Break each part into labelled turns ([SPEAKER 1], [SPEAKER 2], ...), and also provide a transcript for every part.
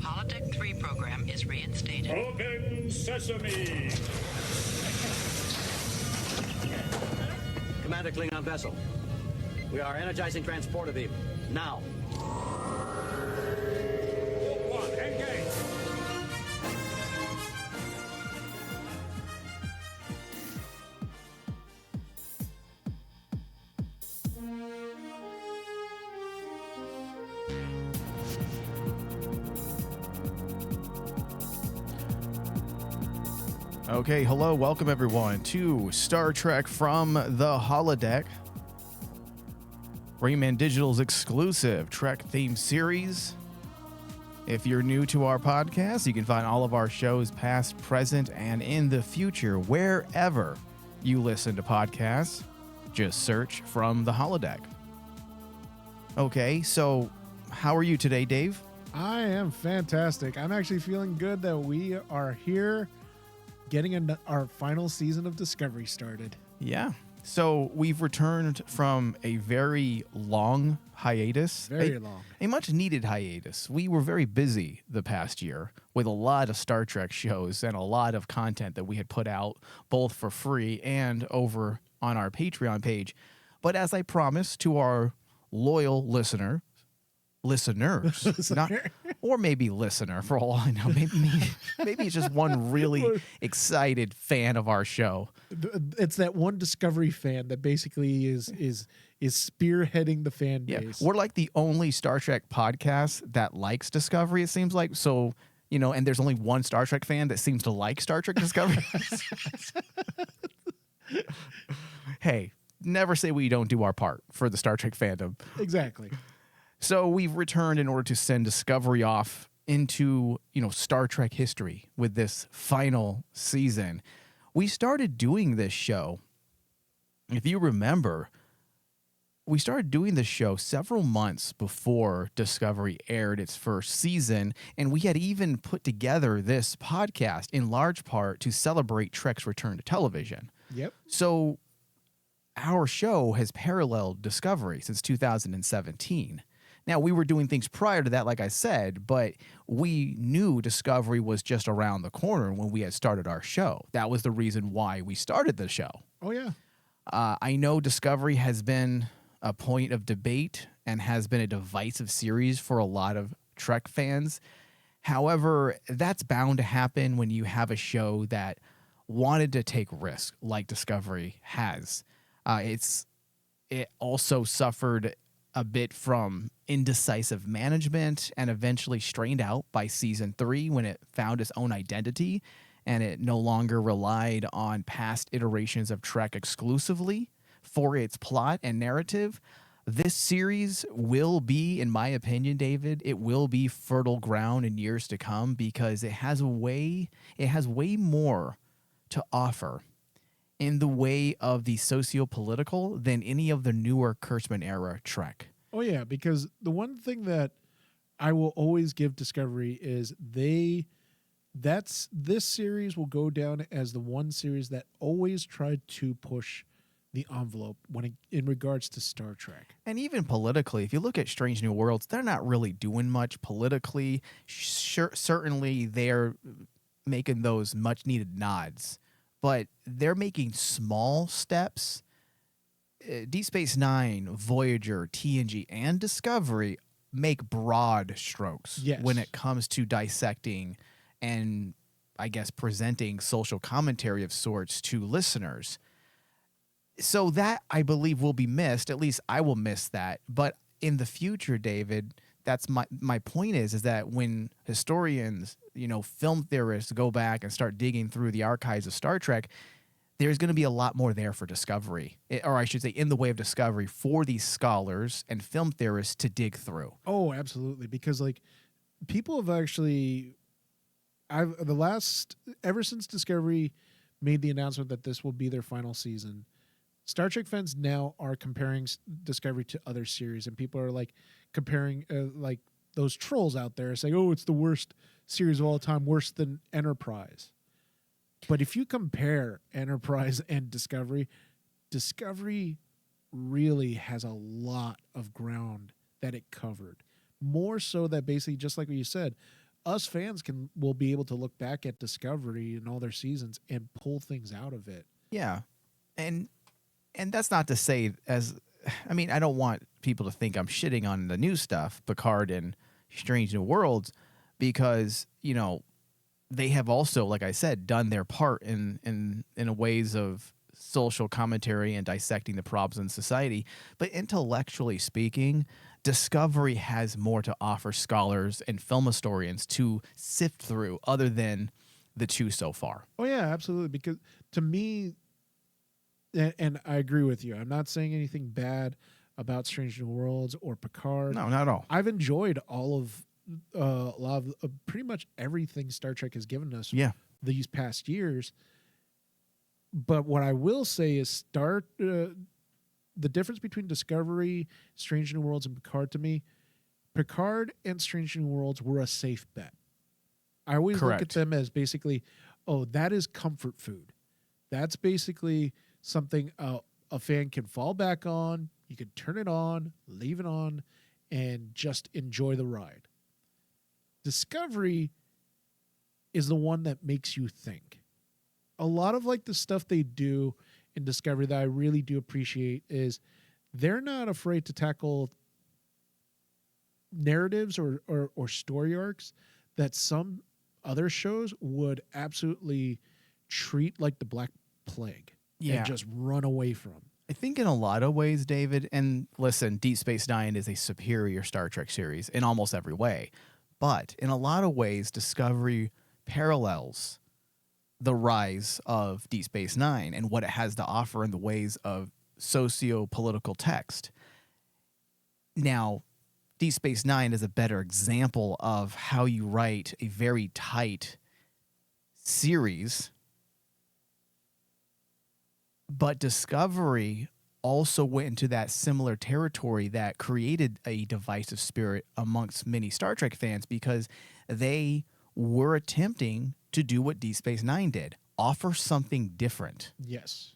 [SPEAKER 1] Holodeck 3 program is reinstated.
[SPEAKER 2] Open sesame!
[SPEAKER 3] Commander Klingon vessel. We are energizing transporter beam. Now.
[SPEAKER 2] One, engage!
[SPEAKER 4] Okay, hello, welcome everyone to Star Trek from the Holodeck, Rayman Digital's exclusive Trek-themed series. If you're new to our podcast, you can find all of our shows past, present, and in the future wherever you listen to podcasts. Just search From the Holodeck. Okay, so how are you today, Dave?
[SPEAKER 5] I am fantastic. I'm actually feeling good that we are here getting our final season of Discovery started.
[SPEAKER 4] Yeah. So we've returned from a very long hiatus.
[SPEAKER 5] Very long.
[SPEAKER 4] A much needed hiatus. We were very busy the past year with a lot of Star Trek shows and a lot of content that we had put out both for free and over on our Patreon page. But as I promised to our loyal listeners, not, or maybe listener for all I know. Maybe it's just one really excited fan of our show.
[SPEAKER 5] It's that one Discovery fan that basically is spearheading the fan base.
[SPEAKER 4] We're like the only Star Trek podcast that likes Discovery, it seems like. So, and there's only one Star Trek fan that seems to like Star Trek Discovery. Hey, never say we don't do our part for the Star Trek fandom.
[SPEAKER 5] Exactly.
[SPEAKER 4] So we've returned in order to send Discovery off into, Star Trek history with this final season. We started doing this show, if you remember, we started doing this show several months before Discovery aired its first season, and we had even put together this podcast in large part to celebrate Trek's return to television.
[SPEAKER 5] Yep.
[SPEAKER 4] So our show has paralleled Discovery since 2017. Now, we were doing things prior to that, like I said, but we knew Discovery was just around the corner when we had started our show. That was the reason why we started the show.
[SPEAKER 5] Oh, yeah.
[SPEAKER 4] I know Discovery has been a point of debate and has been a divisive series for a lot of Trek fans. However, that's bound to happen when you have a show that wanted to take risks like Discovery has. It also suffered a bit from indecisive management and eventually strained out by season 3 when it found its own identity and it no longer relied on past iterations of Trek exclusively for its plot and narrative. This series will be, in my opinion, David, it will be fertile ground in years to come because it has way more to offer in the way of the socio-political than any of the newer Kurtzman era Trek.
[SPEAKER 5] Oh, yeah, because the one thing that I will always give Discovery is this series will go down as the one series that always tried to push the envelope in regards to Star Trek.
[SPEAKER 4] And even politically, if you look at Strange New Worlds, they're not really doing much politically. Certainly, they're making those much-needed nods. But they're making small steps. Deep Space Nine, Voyager, TNG, and Discovery make broad strokes when it comes to dissecting and, I guess, presenting social commentary of sorts to listeners. So that, I believe, will be missed. At least I will miss that. But in the future, David, that's my point is that when historians, film theorists go back and start digging through the archives of Star Trek, there's going to be a lot more there for Discovery, or I should say in the way of Discovery for these scholars and film theorists to dig through.
[SPEAKER 5] Oh, absolutely. Because people have actually, ever since Discovery made the announcement that this will be their final season, Star Trek fans now are comparing Discovery to other series, and people are comparing those trolls out there saying, "Oh, it's the worst series of all time, worse than Enterprise." But if you compare Enterprise and Discovery really has a lot of ground that it covered. More so that basically, just like what you said, us fans will be able to look back at Discovery and all their seasons and pull things out of it.
[SPEAKER 4] Yeah. And that's not to say I don't want people to think I'm shitting on the new stuff, Picard and Strange New Worlds, because, they have also, like I said, done their part in ways of social commentary and dissecting the problems in society. But intellectually speaking, Discovery has more to offer scholars and film historians to sift through other than the two so far.
[SPEAKER 5] Oh, yeah, absolutely. Because to me, and I agree with you, I'm not saying anything bad about Strange New Worlds or Picard.
[SPEAKER 4] No, not at all.
[SPEAKER 5] I've enjoyed all of a lot of pretty much everything Star Trek has given us these past years. But what I will say is the difference between Discovery, Strange New Worlds, and Picard, to me, Picard and Strange New Worlds were a safe bet. I always look at them as basically, that is comfort food. That's basically something a fan can fall back on. You can turn it on, leave it on, and just enjoy the ride. Discovery is the one that makes you think. A lot of like the stuff they do in Discovery that I really do appreciate is they're not afraid to tackle narratives or story arcs that some other shows would absolutely treat like the Black Plague and just run away from.
[SPEAKER 4] I think in a lot of ways, David, and listen, Deep Space Nine is a superior Star Trek series in almost every way. But in a lot of ways, Discovery parallels the rise of Deep Space Nine and what it has to offer in the ways of socio-political text. Now, Deep Space Nine is a better example of how you write a very tight series. But Discovery also went into that similar territory that created a divisive spirit amongst many Star Trek fans because they were attempting to do what Deep Space Nine did, offer something different.
[SPEAKER 5] Yes.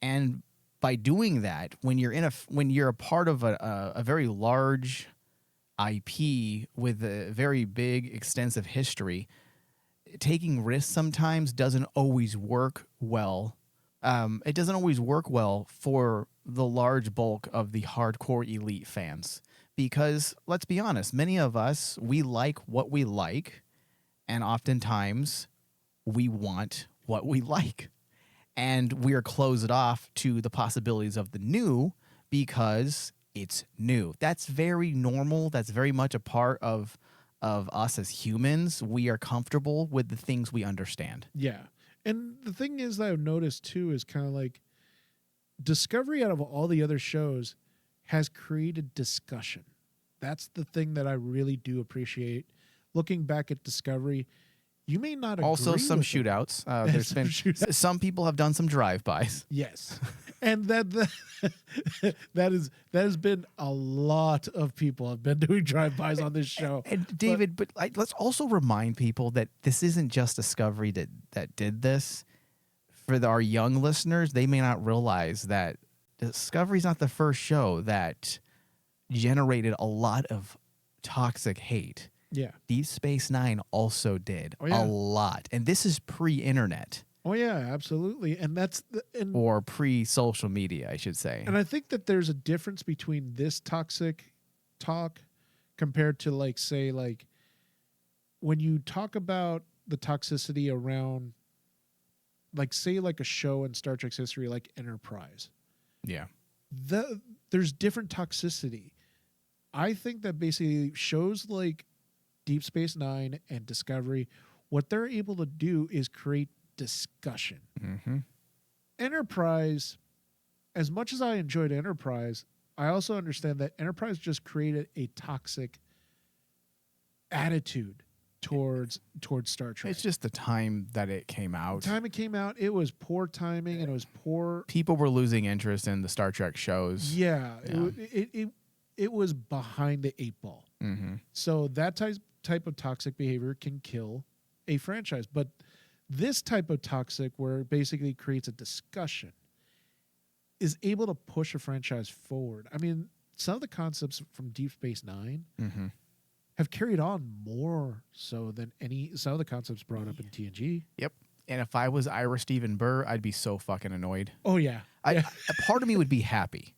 [SPEAKER 4] And by doing that, when you're a part of a very large IP with a very big, extensive history, taking risks sometimes doesn't always work well. It doesn't always work well for the large bulk of the hardcore elite fans because, let's be honest, many of us, we like what we like, and oftentimes we want what we like. And we are closed off to the possibilities of the new because it's new. That's very normal. That's very much a part of us as humans. We are comfortable with the things we understand.
[SPEAKER 5] Yeah. And the thing is that I've noticed too is kind of like Discovery out of all the other shows has created discussion. That's the thing that I really do appreciate. Looking back at Discovery, you may not agree
[SPEAKER 4] also some
[SPEAKER 5] with
[SPEAKER 4] shootouts. There's been some people have done some drive-bys.
[SPEAKER 5] Yes, and that has been a lot of people have been doing drive-bys on this show.
[SPEAKER 4] And David, but let's also remind people that this isn't just Discovery that did this. For our young listeners, they may not realize that Discovery's not the first show that generated a lot of toxic hate.
[SPEAKER 5] Yeah.
[SPEAKER 4] Deep Space Nine also did a lot. And this is pre-internet.
[SPEAKER 5] Oh, yeah, absolutely. And that's
[SPEAKER 4] or pre-social media, I should say.
[SPEAKER 5] And I think that there's a difference between this toxic talk compared to, like, say, like, when you talk about the toxicity around, like, say, like a show in Star Trek's history, like Enterprise.
[SPEAKER 4] Yeah.
[SPEAKER 5] There's different toxicity. I think that basically shows like Deep Space Nine and Discovery, what they're able to do is create discussion.
[SPEAKER 4] Mm-hmm.
[SPEAKER 5] Enterprise, as much as I enjoyed Enterprise, I also understand that Enterprise just created a toxic attitude towards Star Trek.
[SPEAKER 4] It's just the time that it came out.
[SPEAKER 5] The time it came out, it was poor timing and it was poor.
[SPEAKER 4] People were losing interest in the Star Trek shows.
[SPEAKER 5] Yeah. It was behind the eight ball.
[SPEAKER 4] Mm-hmm.
[SPEAKER 5] So that type of toxic behavior can kill a franchise. But this type of toxic, where it basically creates a discussion, is able to push a franchise forward. I mean, some of the concepts from Deep Space Nine have carried on more so than some of the concepts brought up in TNG.
[SPEAKER 4] Yep. And if I was Ira Stephen Burr, I'd be so fucking annoyed.
[SPEAKER 5] Oh yeah.
[SPEAKER 4] A part of me would be happy,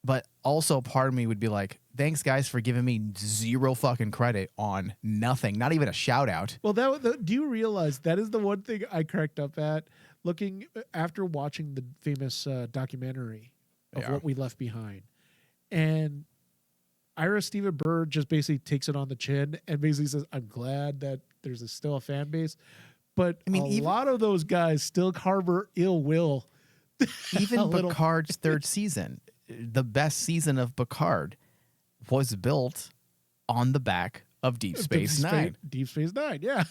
[SPEAKER 4] but also part of me would be like, thanks guys for giving me zero fucking credit on nothing, not even a shout out.
[SPEAKER 5] Well, do you realize that is the one thing I cracked up at looking after watching the famous documentary of
[SPEAKER 4] Yeah.
[SPEAKER 5] What We Left Behind, and Ira Stephen Burr just basically takes it on the chin and basically says, "I'm glad that there's still a fan base." But
[SPEAKER 4] I mean,
[SPEAKER 5] a lot of those guys still harbor ill will.
[SPEAKER 4] Even Picard's third season, the best season of Picard, was built on the back of Deep Space Nine.
[SPEAKER 5] Deep Space Nine, yeah.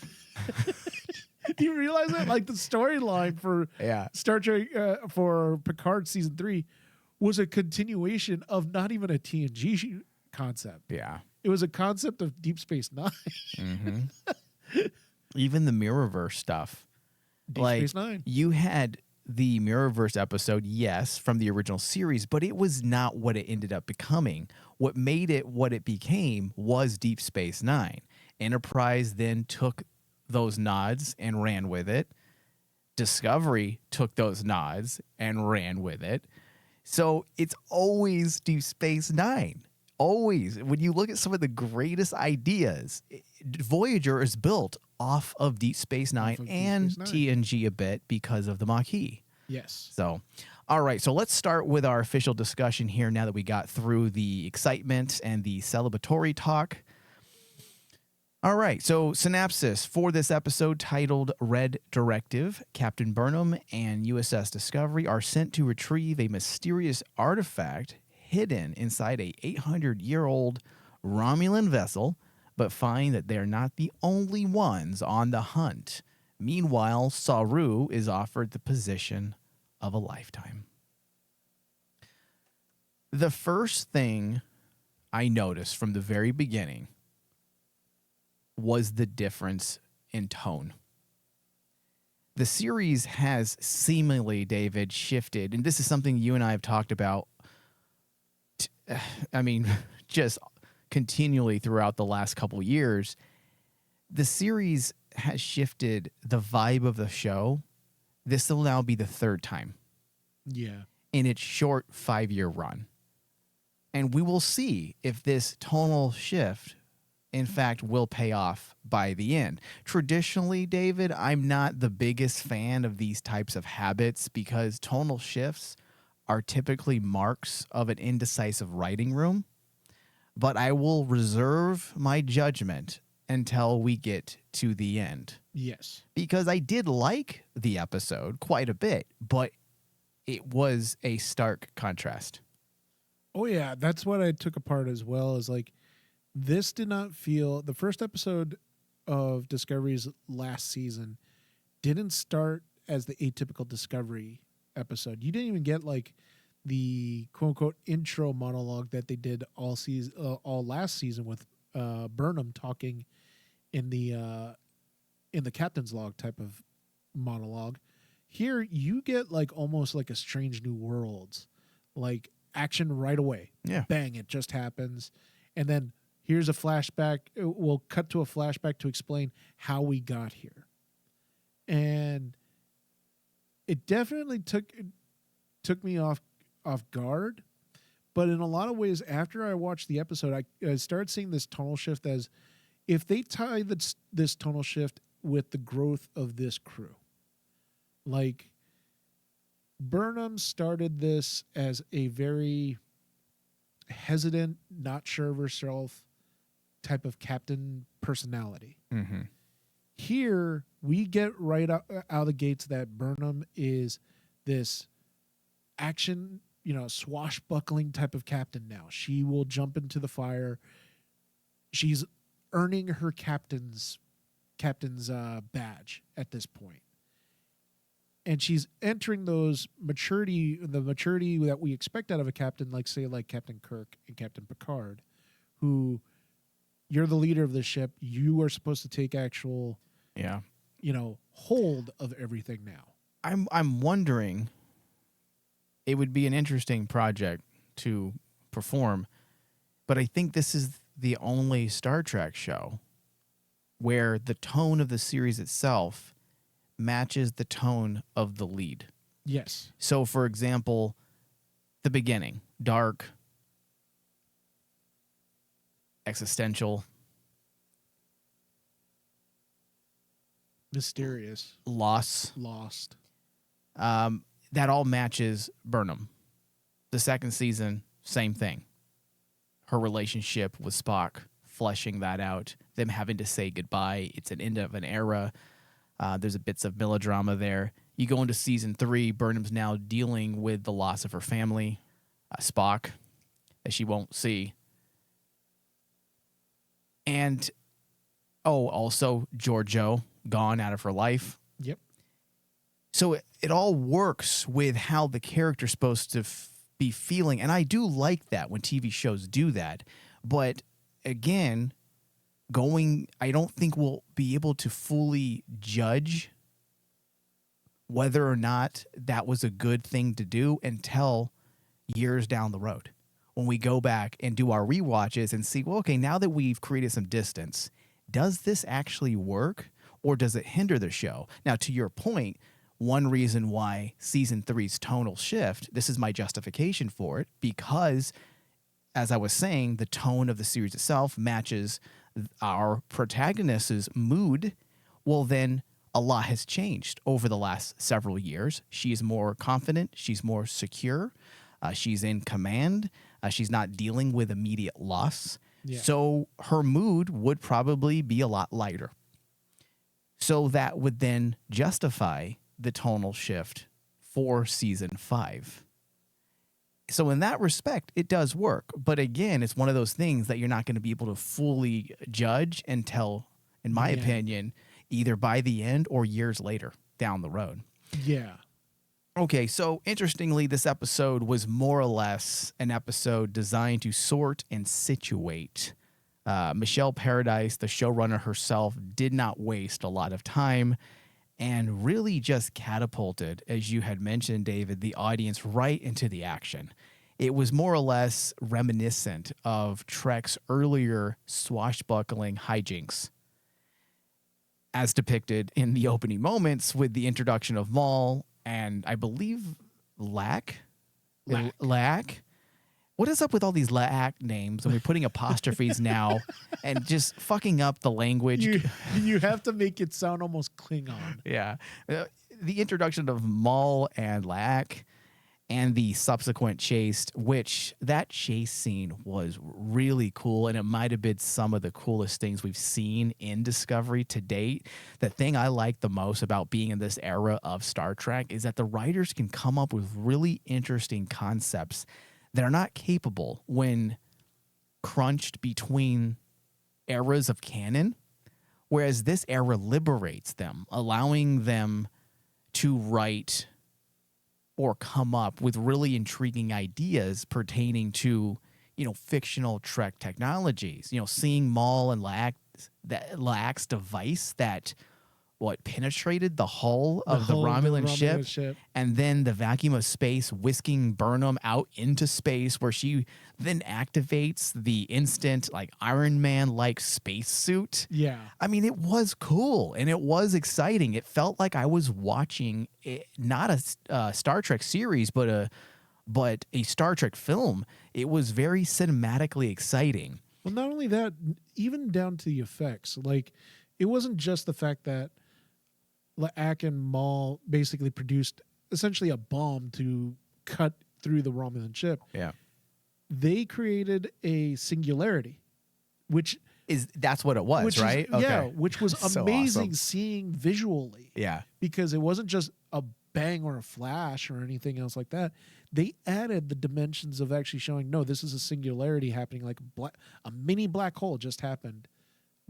[SPEAKER 5] Do you realize that? Like the storyline for Star Trek for Picard season 3 was a continuation of not even a TNG concept.
[SPEAKER 4] Yeah.
[SPEAKER 5] It was a concept of Deep Space Nine.
[SPEAKER 4] Mm-hmm. Even the Mirrorverse stuff.
[SPEAKER 5] Deep Space Nine.
[SPEAKER 4] You had the Mirrorverse episode, yes, from the original series, but it was not what it ended up becoming. What made it what it became was Deep Space Nine. Enterprise then took those nods and ran with it. Discovery took those nods and ran with it. So it's always Deep Space Nine. Always. When you look at some of the greatest ideas, Voyager is built off of Deep Space Nine and TNG a bit because of the Maquis.
[SPEAKER 5] Yes.
[SPEAKER 4] So, all right. So let's start with our official discussion here now that we got through the excitement and the celebratory talk. All right. So synopsis for this episode titled Red Directive. Captain Burnham and USS Discovery are sent to retrieve a mysterious artifact hidden inside a 800-year-old Romulan vessel, but find that they're not the only ones on the hunt. Meanwhile, Saru is offered the position of a lifetime. The first thing I noticed from the very beginning was the difference in tone. The series has seemingly, David, shifted, and this is something you and I have talked about, just continually throughout the last couple years. The series has shifted the vibe of the show. This will now be the third time.
[SPEAKER 5] Yeah.
[SPEAKER 4] In its short 5-year run. And we will see if this tonal shift, in fact, will pay off by the end. Traditionally, David, I'm not the biggest fan of these types of habits because tonal shifts are typically marks of an indecisive writing room. But I will reserve my judgment until we get to the end.
[SPEAKER 5] Yes.
[SPEAKER 4] Because I did like the episode quite a bit, but it was a stark contrast.
[SPEAKER 5] Oh, yeah. That's what I took apart as well, is like, this did not feel, the first episode of Discovery's last season didn't start as the atypical Discovery episode. You didn't even get like the quote unquote intro monologue that they did all last season with Burnham talking in the captain's log type of monologue. Here you get like almost like a Strange New Worlds, like action right away.
[SPEAKER 4] Yeah.
[SPEAKER 5] Bang, it just happens. And then here's a flashback. We'll cut to a flashback to explain how we got here. And it definitely took me off guard. But in a lot of ways, after I watched the episode, I started seeing this tonal shift as if they tie this tonal shift with the growth of this crew. Like, Burnham started this as a very hesitant, not sure of herself type of captain personality.
[SPEAKER 4] Mm-hmm.
[SPEAKER 5] Here, we get right out of the gates that Burnham is this action, swashbuckling type of captain now. She will jump into the fire. She's earning her captain's badge at this point. And she's entering the maturity that we expect out of a captain, like Captain Kirk and Captain Picard, who, you're the leader of the ship. You are supposed to take actual, hold of everything now.
[SPEAKER 4] I'm wondering, it would be an interesting project to perform, but I think this is the only Star Trek show where the tone of the series itself matches the tone of the lead.
[SPEAKER 5] Yes.
[SPEAKER 4] So, for example, the beginning, dark, existential,
[SPEAKER 5] Mysterious.
[SPEAKER 4] loss,
[SPEAKER 5] Lost.
[SPEAKER 4] that all matches Burnham. The second season, same thing. Her relationship with Spock, fleshing that out, them having to say goodbye. It's an end of an era. There's a bits of melodrama there. You go into season 3, Burnham's now dealing with the loss of her family, Spock, that she won't see. And, also Giorgio, gone out of her life.
[SPEAKER 5] Yep.
[SPEAKER 4] So it all works with how the character's supposed to be feeling. And I do like that when TV shows do that. But again, I don't think we'll be able to fully judge whether or not that was a good thing to do until years down the road. When we go back and do our rewatches and see, well, okay, now that we've created some distance, does this actually work or does it hinder the show? Now, to your point, one reason why season 3's tonal shift, this is my justification for it, because as I was saying, the tone of the series itself matches our protagonist's mood. Well, then a lot has changed over the last several years. She's more confident. She's more secure. She's in command. She's not dealing with immediate loss.
[SPEAKER 5] Yeah.
[SPEAKER 4] So her mood would probably be a lot lighter. So that would then justify the tonal shift for season 5. So in that respect, it does work. But again, it's one of those things that you're not going to be able to fully judge until, in my opinion, either by the end or years later down the road.
[SPEAKER 5] Yeah.
[SPEAKER 4] Okay, so interestingly, this episode was more or less an episode designed to sort and situate. Michelle Paradise, the showrunner herself, did not waste a lot of time and really just catapulted, as you had mentioned, David, the audience right into the action. It was more or less reminiscent of Trek's earlier swashbuckling hijinks, as depicted in the opening moments with the introduction of Maul and I believe Lack. What is up with all these Lack names? And we're putting apostrophes now and just fucking up the language.
[SPEAKER 5] You have to make it sound almost Klingon.
[SPEAKER 4] Yeah. The introduction of Maul and Lack and the subsequent chase, which that chase scene was really cool. And it might have been some of the coolest things we've seen in Discovery to date. The thing I like the most about being in this era of Star Trek is that the writers can come up with really interesting concepts that are not capable when crunched between eras of canon, whereas this era liberates them, allowing them to write or come up with really intriguing ideas pertaining to, fictional Trek technologies. Seeing Maul and Lack's device that penetrated the hull of the Romulan ship, and then the vacuum of space whisking Burnham out into space, where she then activates the instant Iron Man spacesuit.
[SPEAKER 5] Yeah.
[SPEAKER 4] I mean, it was cool and it was exciting. It felt like I was watching not a Star Trek series, but a Star Trek film. It was very cinematically exciting.
[SPEAKER 5] Well, not only that, even down to the effects. It wasn't just the fact that Lack and Maul basically produced essentially a bomb to cut through the Romulan ship.
[SPEAKER 4] Yeah.
[SPEAKER 5] They created a singularity,
[SPEAKER 4] that's what it was, right?
[SPEAKER 5] Yeah, which was
[SPEAKER 4] So
[SPEAKER 5] amazing
[SPEAKER 4] awesome.
[SPEAKER 5] seeing visually.
[SPEAKER 4] Yeah.
[SPEAKER 5] Because it wasn't just a bang or a flash or anything else like that. They added the dimensions of actually showing, no, this is a singularity happening, like a mini black hole just happened,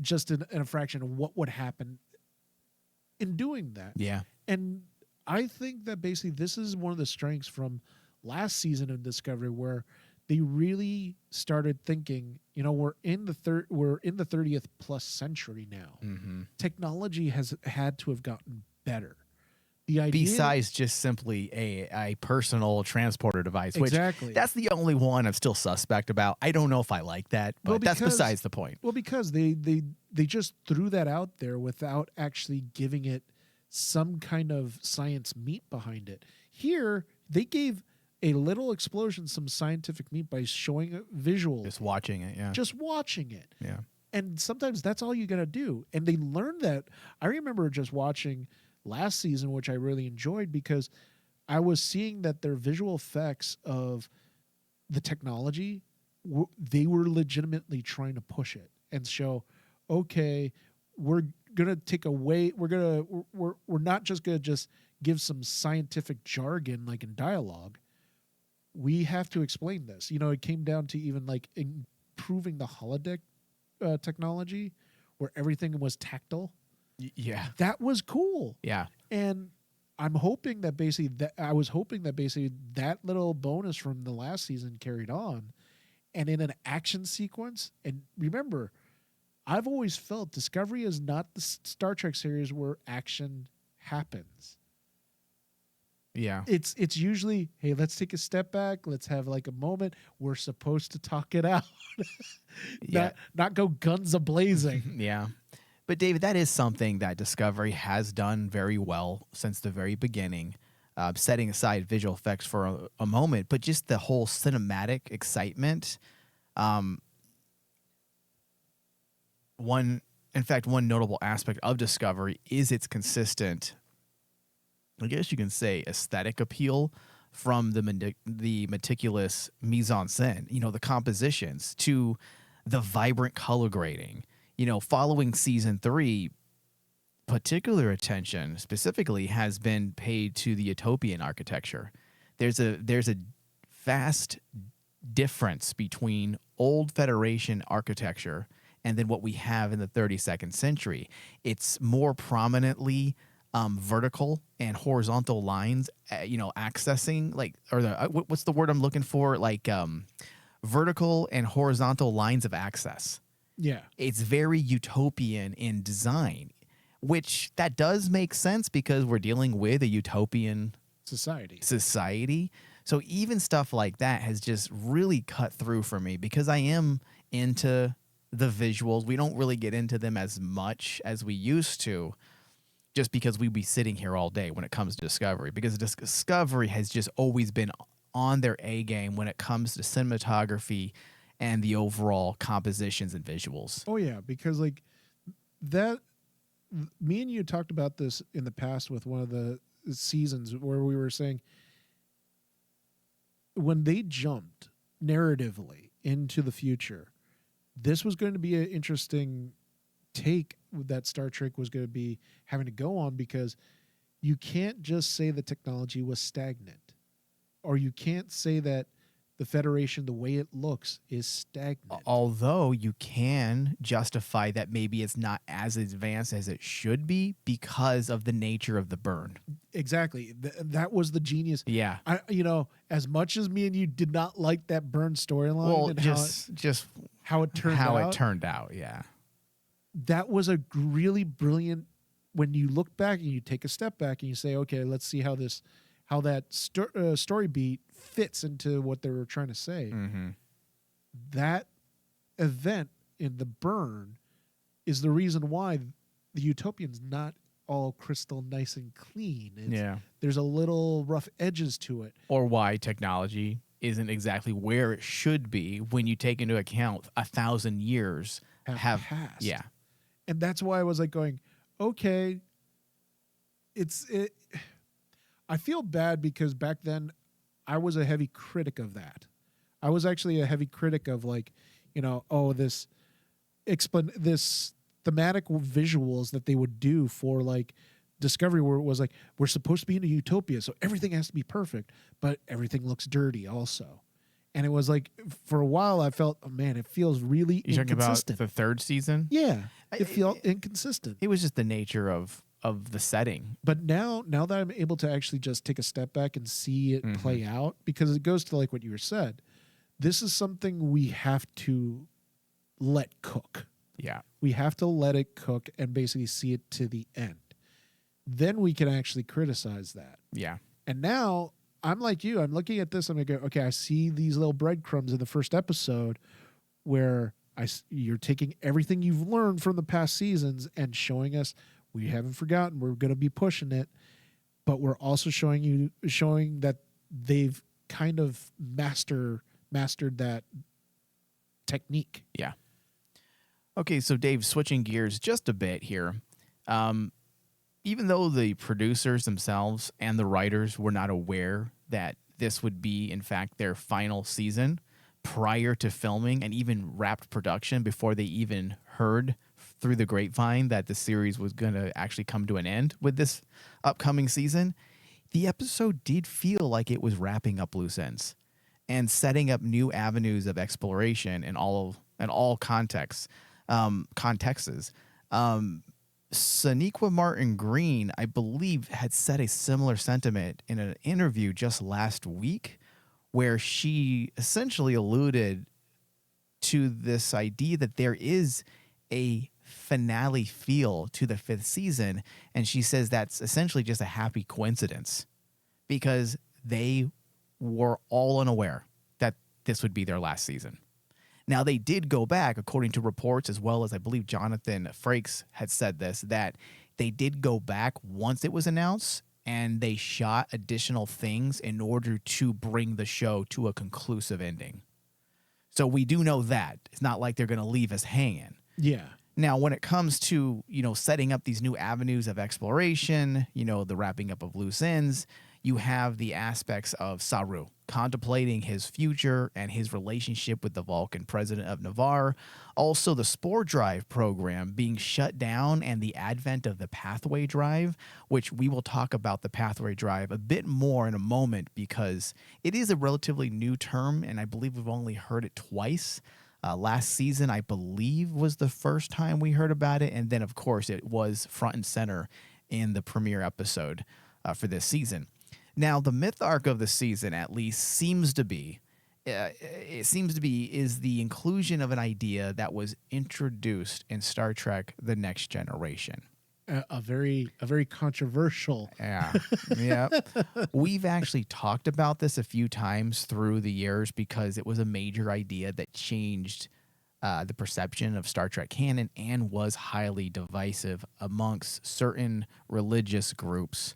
[SPEAKER 5] just in a fraction of what would happen in doing that.
[SPEAKER 4] Yeah.
[SPEAKER 5] And I think that basically this is one of the strengths from last season of Discovery, where they really started thinking, we're in the 30th plus century now.
[SPEAKER 4] Mm-hmm.
[SPEAKER 5] Technology has had to have gotten better. The idea,
[SPEAKER 4] besides just simply a personal transporter device, which
[SPEAKER 5] Exactly.
[SPEAKER 4] that's the only one I'm still suspect about. I don't know if I like that, but
[SPEAKER 5] Well,
[SPEAKER 4] that's
[SPEAKER 5] because-
[SPEAKER 4] besides the point.
[SPEAKER 5] well, because they just threw that out there without actually giving it some kind of science meat behind it. Here, they gave a little explosion some scientific meat by showing a visual,
[SPEAKER 4] Just watching it, yeah.
[SPEAKER 5] just watching it.
[SPEAKER 4] Yeah.
[SPEAKER 5] And sometimes that's all you got to do. And they learned that. I remember just watching last season, which I really enjoyed because I was seeing that their visual effects of the technology, they were legitimately trying to push it and show, okay, we're gonna take away, we're not just gonna just give some scientific jargon like in dialogue. We have to explain this. You know, it came down to even like improving the holodeck technology where everything was tactile.
[SPEAKER 4] Yeah.
[SPEAKER 5] That was cool.
[SPEAKER 4] Yeah.
[SPEAKER 5] And I'm hoping that basically that little bonus from the last season carried on, and in an action sequence. And remember, I've always felt Discovery is not the Star Trek series where action happens.
[SPEAKER 4] Yeah.
[SPEAKER 5] It's usually, hey, let's take a step back, let's have like a moment. We're supposed to talk it out.
[SPEAKER 4] Yeah.
[SPEAKER 5] Not go guns a blazing.
[SPEAKER 4] Yeah. But David, that is something that Discovery has done very well since the very beginning, setting aside visual effects for a moment, but just the whole cinematic excitement. One notable aspect of Discovery is its consistent, I guess you can say, aesthetic appeal from the meticulous mise en scène, you know, the compositions, to the vibrant color grading. You know, following season 3, particular attention specifically has been paid to the utopian architecture. There's a vast difference between old Federation architecture and then what we have in the 32nd century. It's more prominently vertical and horizontal lines, accessing what's the word I'm looking for? Vertical and horizontal lines of access.
[SPEAKER 5] Yeah.
[SPEAKER 4] It's very utopian in design, which that does make sense because we're dealing with a utopian society. So even stuff like that has just really cut through for me because I am into the visuals. We don't really get into them as much as we used to, just because we'd be sitting here all day when it comes to Discovery, because Discovery has just always been on their A game when it comes to cinematography and the overall compositions and visuals.
[SPEAKER 5] Oh yeah, because like that, me and you talked about this in the past with one of the seasons where we were saying when they jumped narratively into the future, this was going to be an interesting take that Star Trek was going to be having to go on, because you can't just say the technology was stagnant, or you can't say that the Federation, the way it looks, is stagnant.
[SPEAKER 4] Although you can justify that maybe it's not as advanced as it should be because of the nature of the burn.
[SPEAKER 5] Exactly. That was the genius.
[SPEAKER 4] Yeah.
[SPEAKER 5] As much as me and you did not like that burn storyline,
[SPEAKER 4] Well,
[SPEAKER 5] and
[SPEAKER 4] just
[SPEAKER 5] how it turned out.
[SPEAKER 4] Yeah.
[SPEAKER 5] That was a really brilliant, when you look back and you take a step back and you say, okay, let's see how that story beat fits into what they were trying to say.
[SPEAKER 4] Mm-hmm.
[SPEAKER 5] That event in the burn is the reason why the Utopian's not all crystal nice and clean. There's a little rough edges to it.
[SPEAKER 4] Or why technology isn't exactly where it should be when you take into account 1,000 years have
[SPEAKER 5] passed.
[SPEAKER 4] Yeah.
[SPEAKER 5] And that's why I was like going, okay, I feel bad because back then I was a heavy critic of that. I was actually a heavy critic of this thematic visuals that they would do for like Discovery, where it was like, we're supposed to be in a utopia, so everything has to be perfect, but everything looks dirty also. And it was like, for a while I felt, oh man, it feels really
[SPEAKER 4] You're
[SPEAKER 5] inconsistent.
[SPEAKER 4] talking about the 3rd season?
[SPEAKER 5] Yeah, it felt inconsistent.
[SPEAKER 4] It was just the nature of the setting.
[SPEAKER 5] But now that I'm able to actually just take a step back and see it play out, because it goes to like what you said, this is something we have to let cook.
[SPEAKER 4] Yeah.
[SPEAKER 5] We have to let it cook and basically see it to the end. then we can actually criticize that.
[SPEAKER 4] Yeah.
[SPEAKER 5] And now I'm like you. I'm looking at this. I'm going to go, okay, I see these little breadcrumbs in the first episode where you're taking everything you've learned from the past seasons and showing us we haven't forgotten. We're going to be pushing it. But we're also showing that they've kind of mastered that technique.
[SPEAKER 4] Yeah. Okay, so Dave, switching gears just a bit here. Even though the producers themselves and the writers were not aware that this would be, in fact, their final season prior to filming and even wrapped production, before they even heard through the grapevine that the series was going to actually come to an end with this upcoming season, the episode did feel like it was wrapping up loose ends and setting up new avenues of exploration in all contexts. Sonequa Martin Green, I believe, had said a similar sentiment in an interview just last week, where she essentially alluded to this idea that there is a finale feel to the 5th season, and she says that's essentially just a happy coincidence because they were all unaware that this would be their last season. Now, they did go back, according to reports, as well as I believe Jonathan Frakes had said this, that they did go back once it was announced and they shot additional things in order to bring the show to a conclusive ending. So we do know that. It's not like they're going to leave us hanging.
[SPEAKER 5] Yeah.
[SPEAKER 4] Now, when it comes to, setting up these new avenues of exploration, the wrapping up of loose ends, you have the aspects of Saru contemplating his future and his relationship with the Vulcan president of Navarre. Also, the Spore Drive program being shut down and the advent of the Pathway Drive, which we will talk about the Pathway Drive a bit more in a moment because it is a relatively new term, and I believe we've only heard it twice. Last season, I believe, was the first time we heard about it, and then, of course, it was front and center in the premiere episode for this season. Now, the mytharc of the season, at least, seems to be is the inclusion of an idea that was introduced in Star Trek: The Next Generation.
[SPEAKER 5] A very controversial.
[SPEAKER 4] Yeah. We've actually talked about this a few times through the years because it was a major idea that changed the perception of Star Trek canon and was highly divisive amongst certain religious groups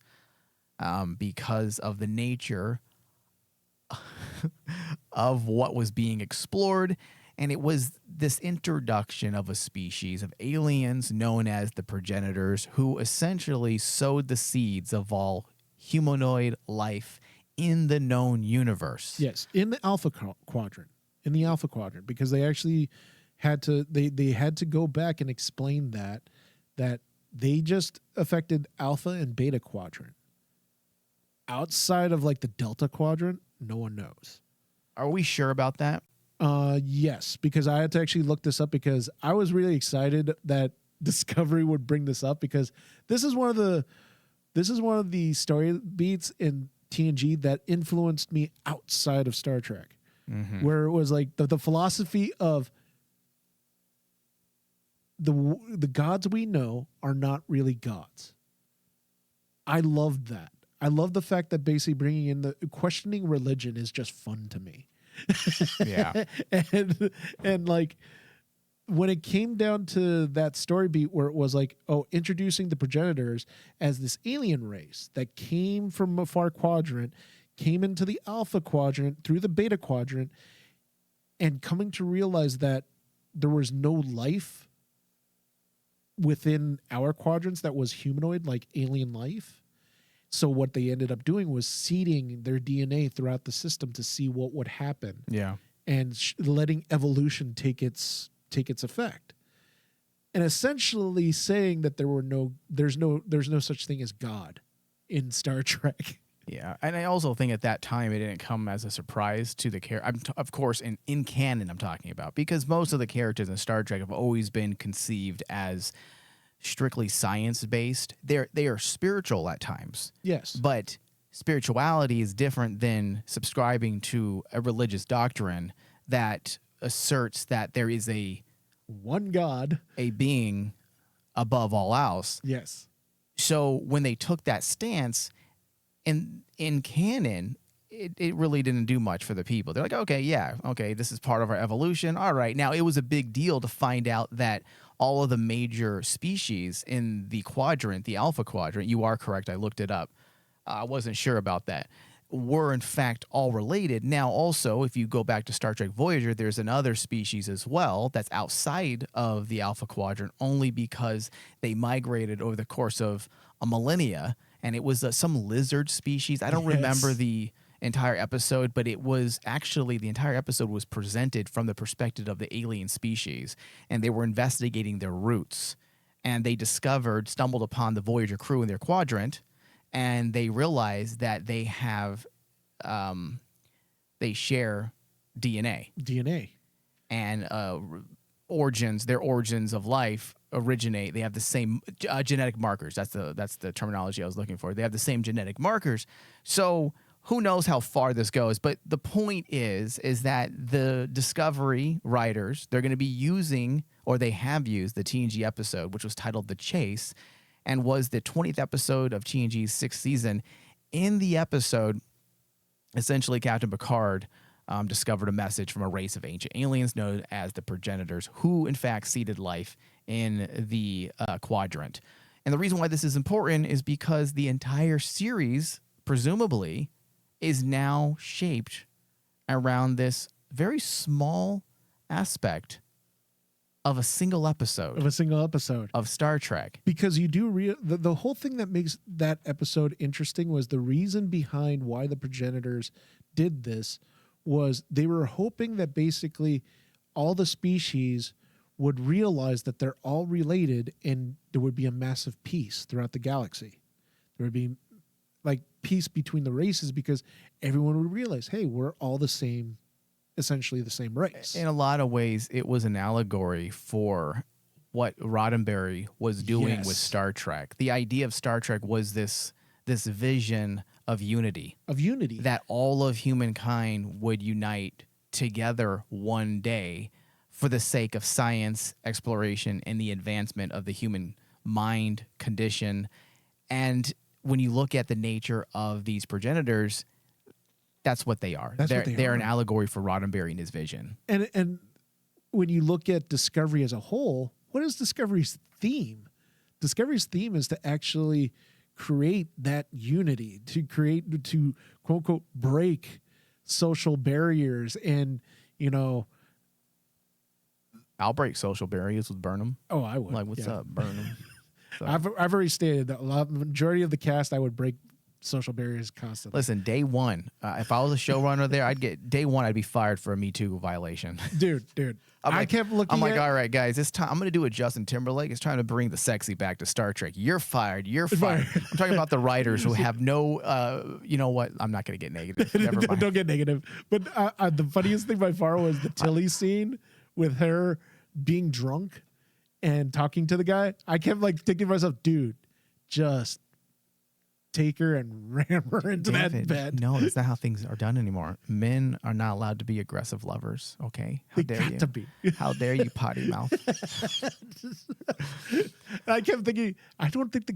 [SPEAKER 4] because of the nature of what was being explored. And it was this introduction of a species of aliens known as the progenitors, who essentially sowed the seeds of all humanoid life in the known universe.
[SPEAKER 5] Yes, in the Alpha Quadrant. Because they actually had to they had to go back and explain that they just affected Alpha and Beta Quadrant. Outside of like the Delta Quadrant, no one knows.
[SPEAKER 4] Are we sure about that?
[SPEAKER 5] Yes, because I had to actually look this up because I was really excited that Discovery would bring this up because this is one of the story beats in TNG that influenced me outside of Star Trek, where it was like the philosophy of the gods we know are not really gods. I loved that. I love the fact that basically bringing in the questioning religion is just fun to me.
[SPEAKER 4] Yeah.
[SPEAKER 5] and like when it came down to that story beat where it was like, introducing the progenitors as this alien race that came from a far quadrant, came into the Alpha Quadrant through the Beta Quadrant, and coming to realize that there was no life within our quadrants that was humanoid, like alien life. So what they ended up doing was seeding their DNA throughout the system to see what would happen.
[SPEAKER 4] Yeah.
[SPEAKER 5] And letting evolution take its effect. And essentially saying that there's no such thing as God in Star Trek.
[SPEAKER 4] Yeah. And I also think at that time it didn't come as a surprise to the character. Of course, in canon I'm talking about, because most of the characters in Star Trek have always been conceived as strictly science-based. They are spiritual at times.
[SPEAKER 5] Yes.
[SPEAKER 4] But spirituality is different than subscribing to a religious doctrine that asserts that there is
[SPEAKER 5] one God,
[SPEAKER 4] a being above all else.
[SPEAKER 5] Yes.
[SPEAKER 4] So when they took that stance, in canon, it really didn't do much for the people. They're like, okay, this is part of our evolution. All right. Now, it was a big deal to find out that all of the major species in the quadrant, the alpha quadrant, you are correct, I looked it up. I wasn't sure about that, were in fact all related. Now, also, if you go back to Star Trek Voyager, there's another species as well that's outside of the alpha quadrant only because they migrated over the course of a millennia, and it was some lizard species. I don't remember the entire episode, but it was actually, the entire episode was presented from the perspective of the alien species, and they were investigating their roots, and they stumbled upon the Voyager crew in their quadrant, and they realized that they have, they share DNA. And their origins of life originate. They have the same genetic markers. That's the terminology I was looking for. They have the same genetic markers. So who knows how far this goes? But the point is that the Discovery writers, they're going to be using, or they have used, the TNG episode, which was titled "The Chase," and was the 20th episode of TNG's 6th season. In the episode, essentially, Captain Picard discovered a message from a race of ancient aliens known as the progenitors, who in fact seeded life in the quadrant. And the reason why this is important is because the entire series, presumably, is now shaped around this very small aspect of a single episode of Star Trek.
[SPEAKER 5] Because you do the whole thing that makes that episode interesting was the reason behind why the progenitors did this was they were hoping that basically all the species would realize that they're all related and there would be a massive peace throughout the galaxy. There would be like peace between the races because everyone would realize, hey, we're all the same, essentially the same race.
[SPEAKER 4] In a lot of ways, it was an allegory for what Roddenberry was doing with Star Trek. The idea of Star Trek was this vision of unity. That all of humankind would unite together one day for the sake of science, exploration, and the advancement of the human mind condition. And when you look at the nature of these progenitors, that's what they are. They're an allegory for Roddenberry and his vision.
[SPEAKER 5] And when you look at Discovery as a whole, what is Discovery's theme? Discovery's theme is to actually create that unity, to quote unquote break social barriers. And
[SPEAKER 4] I'll break social barriers with Burnham.
[SPEAKER 5] Oh, I would.
[SPEAKER 4] Like, what's up, Burnham? So.
[SPEAKER 5] I've already stated that majority of the cast I would break social barriers constantly.
[SPEAKER 4] Listen, day one, if I was a showrunner there, I'd be fired for a Me Too violation.
[SPEAKER 5] Dude, I kept looking.
[SPEAKER 4] I'm like, all right, guys, it's time. I'm going to do a Justin Timberlake. It's trying to bring the sexy back to Star Trek. You're fired. I'm talking about the writers who have no. You know what? I'm not going to get negative. Never mind.
[SPEAKER 5] Don't get negative. But the funniest thing by far was the Tilly scene with her being drunk and talking to the guy. I kept thinking to myself, dude, just take her and ram her into that bed.
[SPEAKER 4] No, that's not how things are done anymore. Men are not allowed to be aggressive lovers. Okay,
[SPEAKER 5] They got to be.
[SPEAKER 4] How dare you, potty mouth?
[SPEAKER 5] I kept thinking, I don't think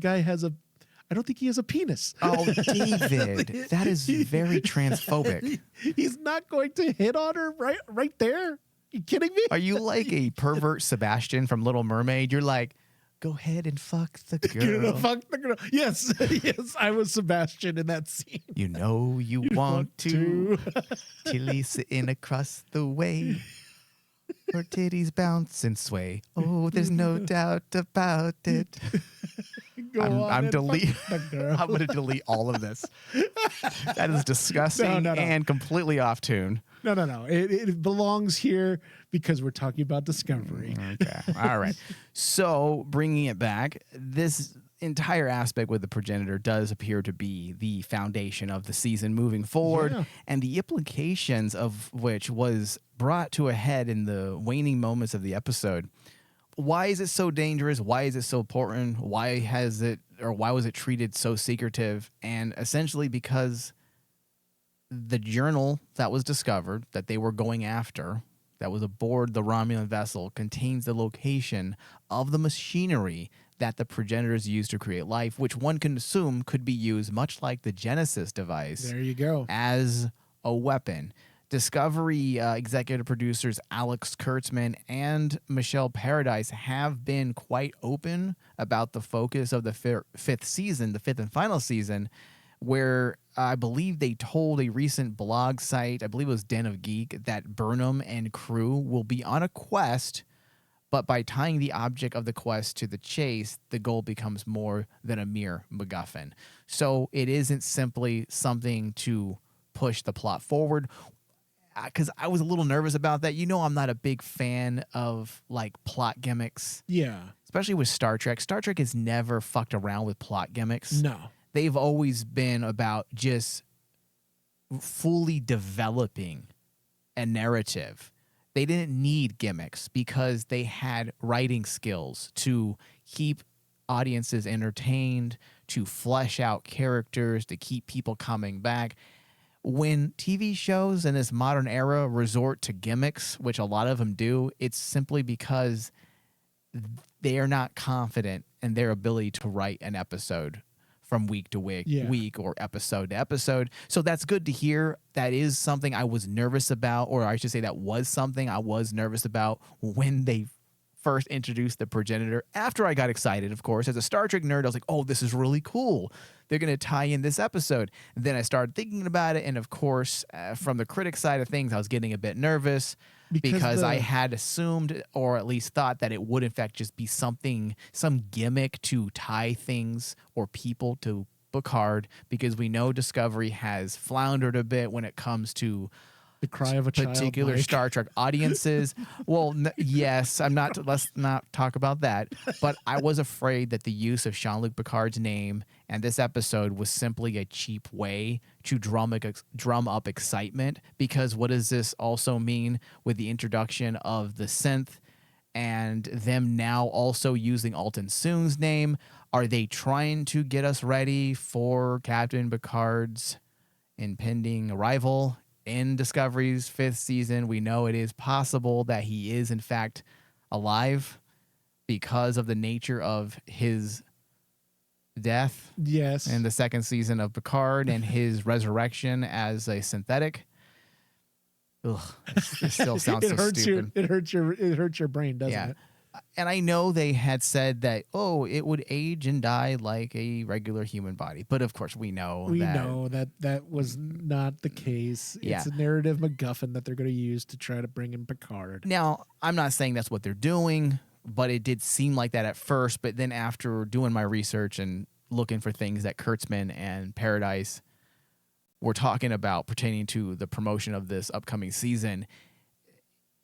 [SPEAKER 5] he has a penis.
[SPEAKER 4] Oh, David, that is very transphobic.
[SPEAKER 5] He's not going to hit on her right there. You kidding me?
[SPEAKER 4] Are you like a pervert Sebastian from Little Mermaid? You're like, go ahead and fuck the girl.
[SPEAKER 5] Fuck the girl. Yes, yes, I was Sebastian in that scene.
[SPEAKER 4] You know you want to. Tilly sitting across the way. Her titties bounce and sway. Oh, there's no doubt about it. I'm going to delete all of this. That is disgusting and completely off tune.
[SPEAKER 5] No. It belongs here because we're talking about Discovery.
[SPEAKER 4] Okay. All right. So bringing it back, this entire aspect with the progenitor does appear to be the foundation of the season moving forward, and the implications of which was brought to a head in the waning moments of the episode. Why is it so dangerous? Why is it so important? Why was it treated so secretive? And essentially because the journal that was discovered that they were going after, that was aboard the Romulan vessel, contains the location of the machinery that the progenitors used to create life, which one can assume could be used much like the Genesis device
[SPEAKER 5] There you go.
[SPEAKER 4] as a weapon. Discovery executive producers Alex Kurtzman and Michelle Paradise have been quite open about the focus of the fifth season, the fifth and final season, where I believe they told a recent blog site, I believe it was Den of Geek, that Burnham and crew will be on a quest, but by tying the object of the quest to the chase, the goal becomes more than a mere MacGuffin. So it isn't simply something to push the plot forward. Because I was a little nervous about that. You know, I'm not a big fan of like plot gimmicks.
[SPEAKER 5] Yeah.
[SPEAKER 4] Especially with Star Trek. Star Trek has never fucked around with plot gimmicks.
[SPEAKER 5] No.
[SPEAKER 4] They've always been about just fully developing a narrative. They didn't need gimmicks because they had writing skills to keep audiences entertained, to flesh out characters, to keep people coming back. When TV shows in this modern era resort to gimmicks, which a lot of them do, it's simply because they are not confident in their ability to write an episode from week to week or episode to episode. So that's good to hear. That is something I was nervous about, or I should say that was something I was nervous about when they first introduced the progenitor. After I got excited, of course, as a Star Trek nerd, I was like, oh, this is really cool. They're going to tie in this episode. Then I started thinking about it. And of course, from the critic side of things, I was getting a bit nervous because I had assumed, or at least thought, that it would in fact just be some gimmick to tie things or people to Picard, because we know Discovery has floundered a bit when it comes to
[SPEAKER 5] the cry of a
[SPEAKER 4] particular
[SPEAKER 5] child,
[SPEAKER 4] Star Trek audiences. Well, yes, let's not talk about that. But I was afraid that the use of Jean-Luc Picard's name and this episode was simply a cheap way to drum up excitement, because what does this also mean with the introduction of the synth and them now also using Alton Soon's name? Are they trying to get us ready for Captain Picard's impending arrival in Discovery's fifth season? We know it is possible that he is in fact alive because of the nature of his death.
[SPEAKER 5] Yes.
[SPEAKER 4] In the second season of Picard and his resurrection as a synthetic. Ugh, it still sounds so stupid.
[SPEAKER 5] It hurts your brain, doesn't it?
[SPEAKER 4] And I know they had said that, it would age and die like a regular human body. But of course, we know
[SPEAKER 5] that was not the case.
[SPEAKER 4] Yeah.
[SPEAKER 5] It's a narrative MacGuffin that they're going to use to try to bring in Picard.
[SPEAKER 4] Now, I'm not saying that's what they're doing, but it did seem like that at first. But then after doing my research and looking for things that Kurtzman and Paradise were talking about pertaining to the promotion of this upcoming season,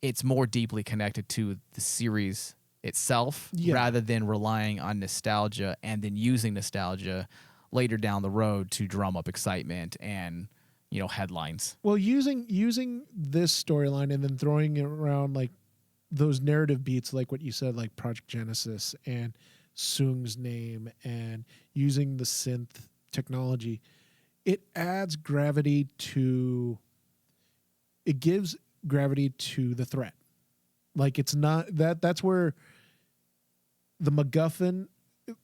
[SPEAKER 4] it's more deeply connected to the series itself rather than relying on nostalgia and then using nostalgia later down the road to drum up excitement and, headlines.
[SPEAKER 5] Well, using this storyline and then throwing it around like those narrative beats, like what you said, like Project Genesis and Soong's name, and using the synth technology, it adds gravity to. It gives gravity to the threat. Like, it's not that's where the MacGuffin,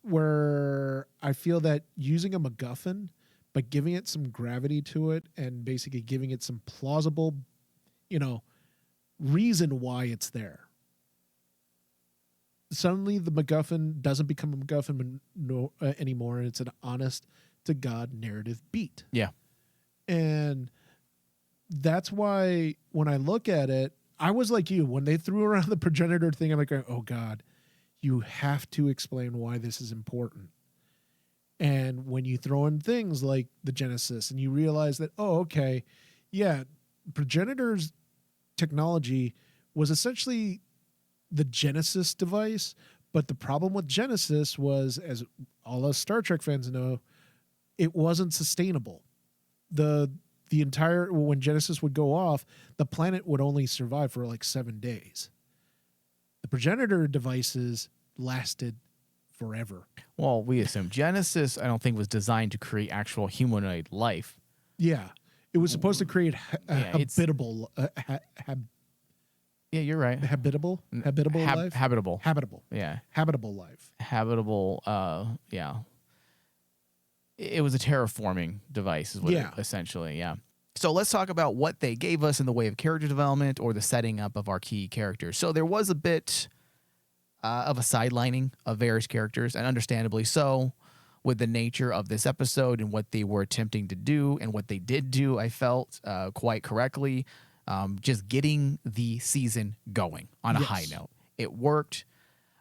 [SPEAKER 5] where I feel that using a MacGuffin, but giving it some gravity to it and basically giving it some plausible, reason why it's there. Suddenly the MacGuffin doesn't become a MacGuffin anymore, and it's an honest to God narrative beat.
[SPEAKER 4] Yeah.
[SPEAKER 5] And that's why when I look at it, I was like you. When they threw around the progenitor thing, I'm like, oh, God, you have to explain why this is important. And when you throw in things like the Genesis and you realize that, progenitor's technology was essentially the Genesis device. But the problem with Genesis was, as all us Star Trek fans know, it wasn't sustainable. The entire, when Genesis would go off, the planet would only survive for like 7 days. The progenitor devices lasted forever.
[SPEAKER 4] Well, we assume Genesis, I don't think, was designed to create actual humanoid life.
[SPEAKER 5] Yeah. It was supposed to create habitable.
[SPEAKER 4] Yeah, you're right.
[SPEAKER 5] Habitable life.
[SPEAKER 4] Habitable.
[SPEAKER 5] Habitable.
[SPEAKER 4] Yeah.
[SPEAKER 5] Habitable life.
[SPEAKER 4] Habitable. Yeah. It was a terraforming device, is what
[SPEAKER 5] Yeah.
[SPEAKER 4] essentially. Yeah. So let's talk about what they gave us in the way of character development or the setting up of our key characters. So there was a bit of a sidelining of various characters, and understandably so, with the nature of this episode and what they were attempting to do and what they did do. I felt quite correctly, just getting the season going on a high note. It worked,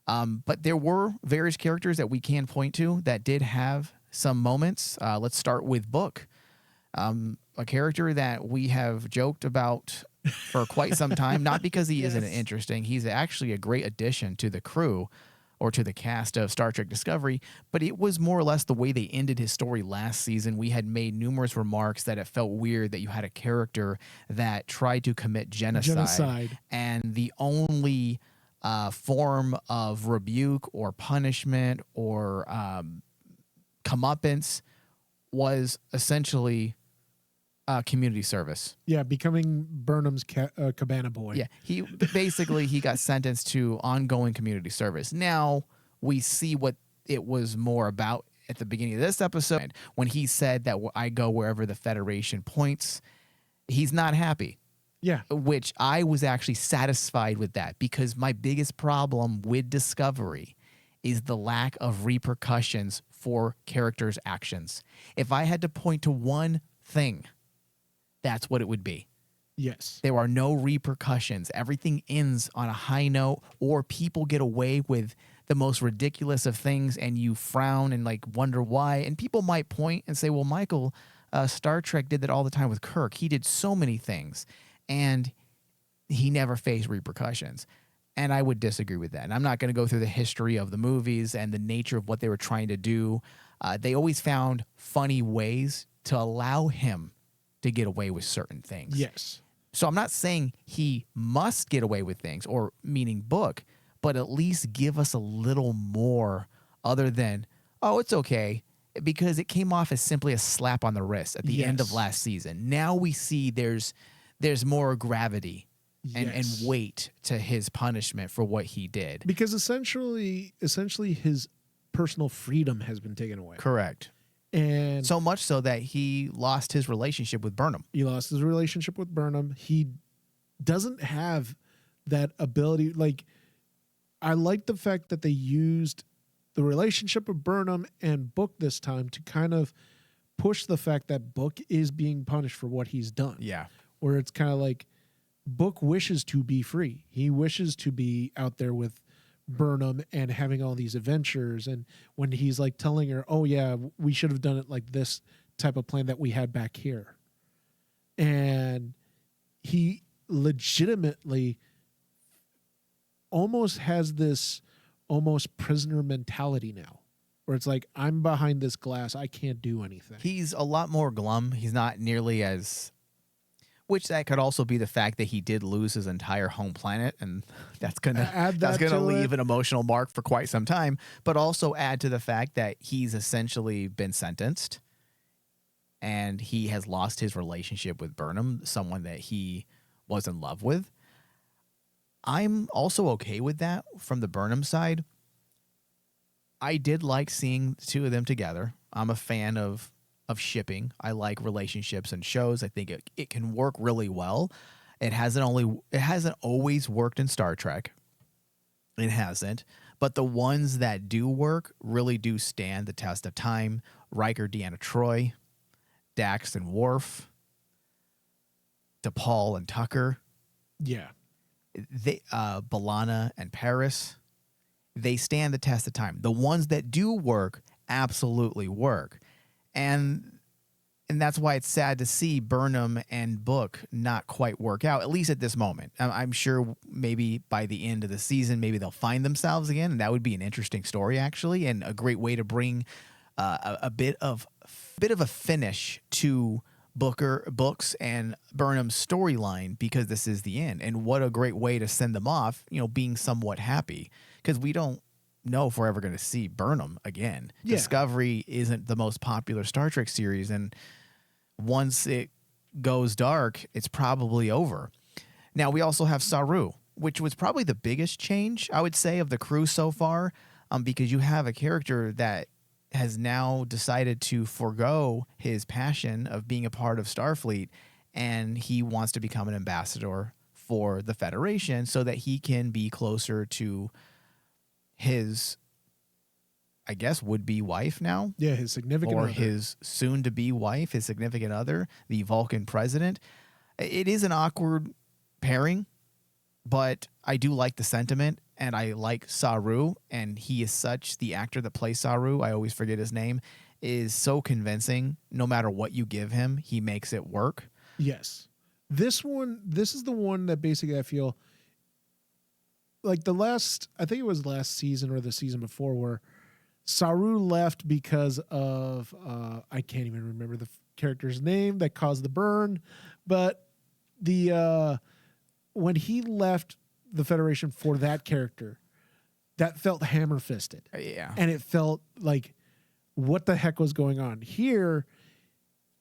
[SPEAKER 4] but there were various characters that we can point to that did have some moments. Let's start with Book. A character that we have joked about for quite some time, not because he isn't interesting. He's actually a great addition to the crew or to the cast of Star Trek Discovery, but it was more or less the way they ended his story last season. We had made numerous remarks that it felt weird that you had a character that tried to commit genocide. And the only form of rebuke or punishment or comeuppance was essentially community service.
[SPEAKER 5] Yeah, becoming Burnham's cabana boy.
[SPEAKER 4] Yeah, he got sentenced to ongoing community service. Now we see what it was more about at the beginning of this episode when he said that I go wherever the Federation points. He's not happy.
[SPEAKER 5] Yeah,
[SPEAKER 4] which I was actually satisfied with that, because my biggest problem with Discovery is the lack of repercussions for characters' actions. If I had to point to one thing, that's what it would be.
[SPEAKER 5] Yes.
[SPEAKER 4] There are no repercussions. Everything ends on a high note, or people get away with the most ridiculous of things and you frown and like wonder why. And people might point and say, well, Michael, Star Trek did that all the time with Kirk. He did so many things and he never faced repercussions. And I would disagree with that. And I'm not going to go through the history of the movies and the nature of what they were trying to do. They always found funny ways to allow him to get away with certain things.
[SPEAKER 5] Yes.
[SPEAKER 4] So I'm not saying he must get away with things, or meaning Book, but at least give us a little more other than, oh, it's okay, because it came off as simply a slap on the wrist at the end of last season. Now we see there's more gravity and weight to his punishment for what he did.
[SPEAKER 5] Because essentially his personal freedom has been taken away.
[SPEAKER 4] Correct.
[SPEAKER 5] And
[SPEAKER 4] so much so that he lost his relationship with Burnham.
[SPEAKER 5] He lost his relationship with Burnham. He doesn't have that ability. Like, I like the fact that they used the relationship with Burnham and Book this time to kind of push the fact that Book is being punished for what he's done.
[SPEAKER 4] Yeah.
[SPEAKER 5] Where it's kind of like Book wishes to be free. He wishes to be out there with Burnham and having all these adventures. And when he's like telling her, oh yeah, we should have done it like this type of plan that we had back here. And he legitimately almost has this almost prisoner mentality now, where it's like, I'm behind this glass. I can't do anything.
[SPEAKER 4] He's a lot more glum. He's not nearly as... Which that could also be the fact that he did lose his entire home planet, and that's gonna leave an emotional mark for quite some time. But also add to the fact that he's essentially been sentenced, and he has lost his relationship with Burnham, someone that he was in love with. I'm also okay with that from the Burnham side. I did like seeing the two of them together. I'm a fan of shipping. I like relationships and shows. I think it can work really well. It hasn't always worked in Star Trek. It hasn't. But the ones that do work really do stand the test of time. Riker, Deanna Troi, Dax and Worf, DePaul and Tucker.
[SPEAKER 5] Yeah.
[SPEAKER 4] They B'Elanna and Paris. They stand the test of time. The ones that do work absolutely work. And that's why it's sad to see Burnham and Book not quite work out, at least at this moment. I'm sure maybe by the end of the season, maybe they'll find themselves again, and that would be an interesting story, actually, and a great way to bring a bit of a finish to Book's and Burnham's storyline, because this is the end. And what a great way to send them off, being somewhat happy, because we don't know if we're ever going to see Burnham again. Yeah. Discovery isn't the most popular Star Trek series, and once it goes dark, it's probably over. Now, we also have Saru. which was probably the biggest change, I would say, of the crew so far, because you have a character that has now decided to forego his passion of being a part of Starfleet, and he wants to become an ambassador for the Federation so that he can be closer to his, I guess, would-be wife now.
[SPEAKER 5] Yeah, his significant
[SPEAKER 4] or
[SPEAKER 5] other.
[SPEAKER 4] his soon-to-be wife, his significant other, the Vulcan president. It is an awkward pairing, but I do like the sentiment, and I like Saru, and he is such, the actor that plays Saru, I always forget his name, is so convincing. No matter what you give him, he makes it work.
[SPEAKER 5] Yes. This is the one that basically I feel like I think it was last season or the season before, where Saru left because of, I can't even remember the character's name that caused the burn, but when he left the Federation for that character, that felt hammer-fisted.
[SPEAKER 4] Yeah.
[SPEAKER 5] And it felt like, what the heck was going on? Here,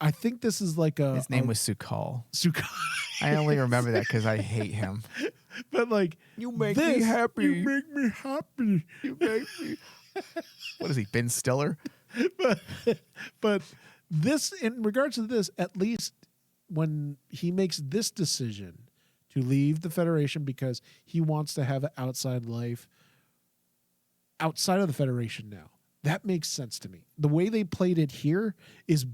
[SPEAKER 5] I think this is like
[SPEAKER 4] His name was Sukal. I only remember that because I hate him.
[SPEAKER 5] But like,
[SPEAKER 4] You make me happy.
[SPEAKER 5] You make me happy.
[SPEAKER 4] You make me. What is he, Ben Stiller?
[SPEAKER 5] But this, in regards to this, at least when he makes this decision to leave the Federation because he wants to have an outside life outside of the Federation now, that makes sense to me. The way they played it here is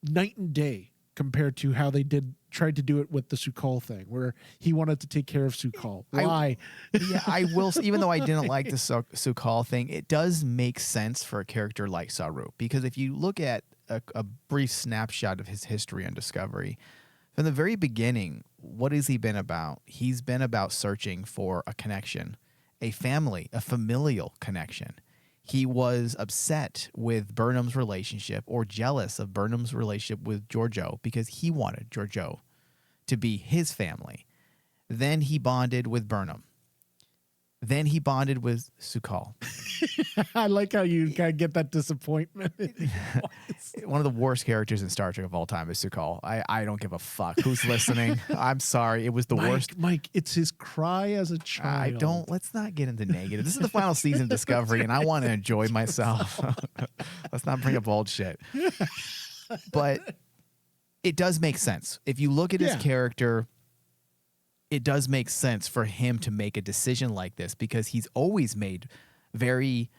[SPEAKER 5] night and day compared to how they tried to do it with the Sukal thing, where he wanted to take care of Sukal. Why?
[SPEAKER 4] Yeah, I will. Even though I didn't like the Sukal thing, it does make sense for a character like Saru, because if you look at a brief snapshot of his history on Discovery, from the very beginning, what has he been about? He's been about searching for a connection, a family, a familial connection. He was upset with Burnham's relationship, or jealous of Burnham's relationship with Giorgio, because he wanted Giorgio to be his family. Then he bonded with Burnham. Then he bonded with Sukal.
[SPEAKER 5] I like how you kind of get that disappointment.
[SPEAKER 4] One of the worst characters in Star Trek of all time is Sukal. I don't give a fuck who's listening. I'm sorry. It was the worst.
[SPEAKER 5] Mike, it's his cry as a child.
[SPEAKER 4] Let's not get into negative. This is the final season of Discovery, and I want to enjoy myself. Let's not bring up old shit. But it does make sense. If you look at his character, it does make sense for him to make a decision like this, because he's always made very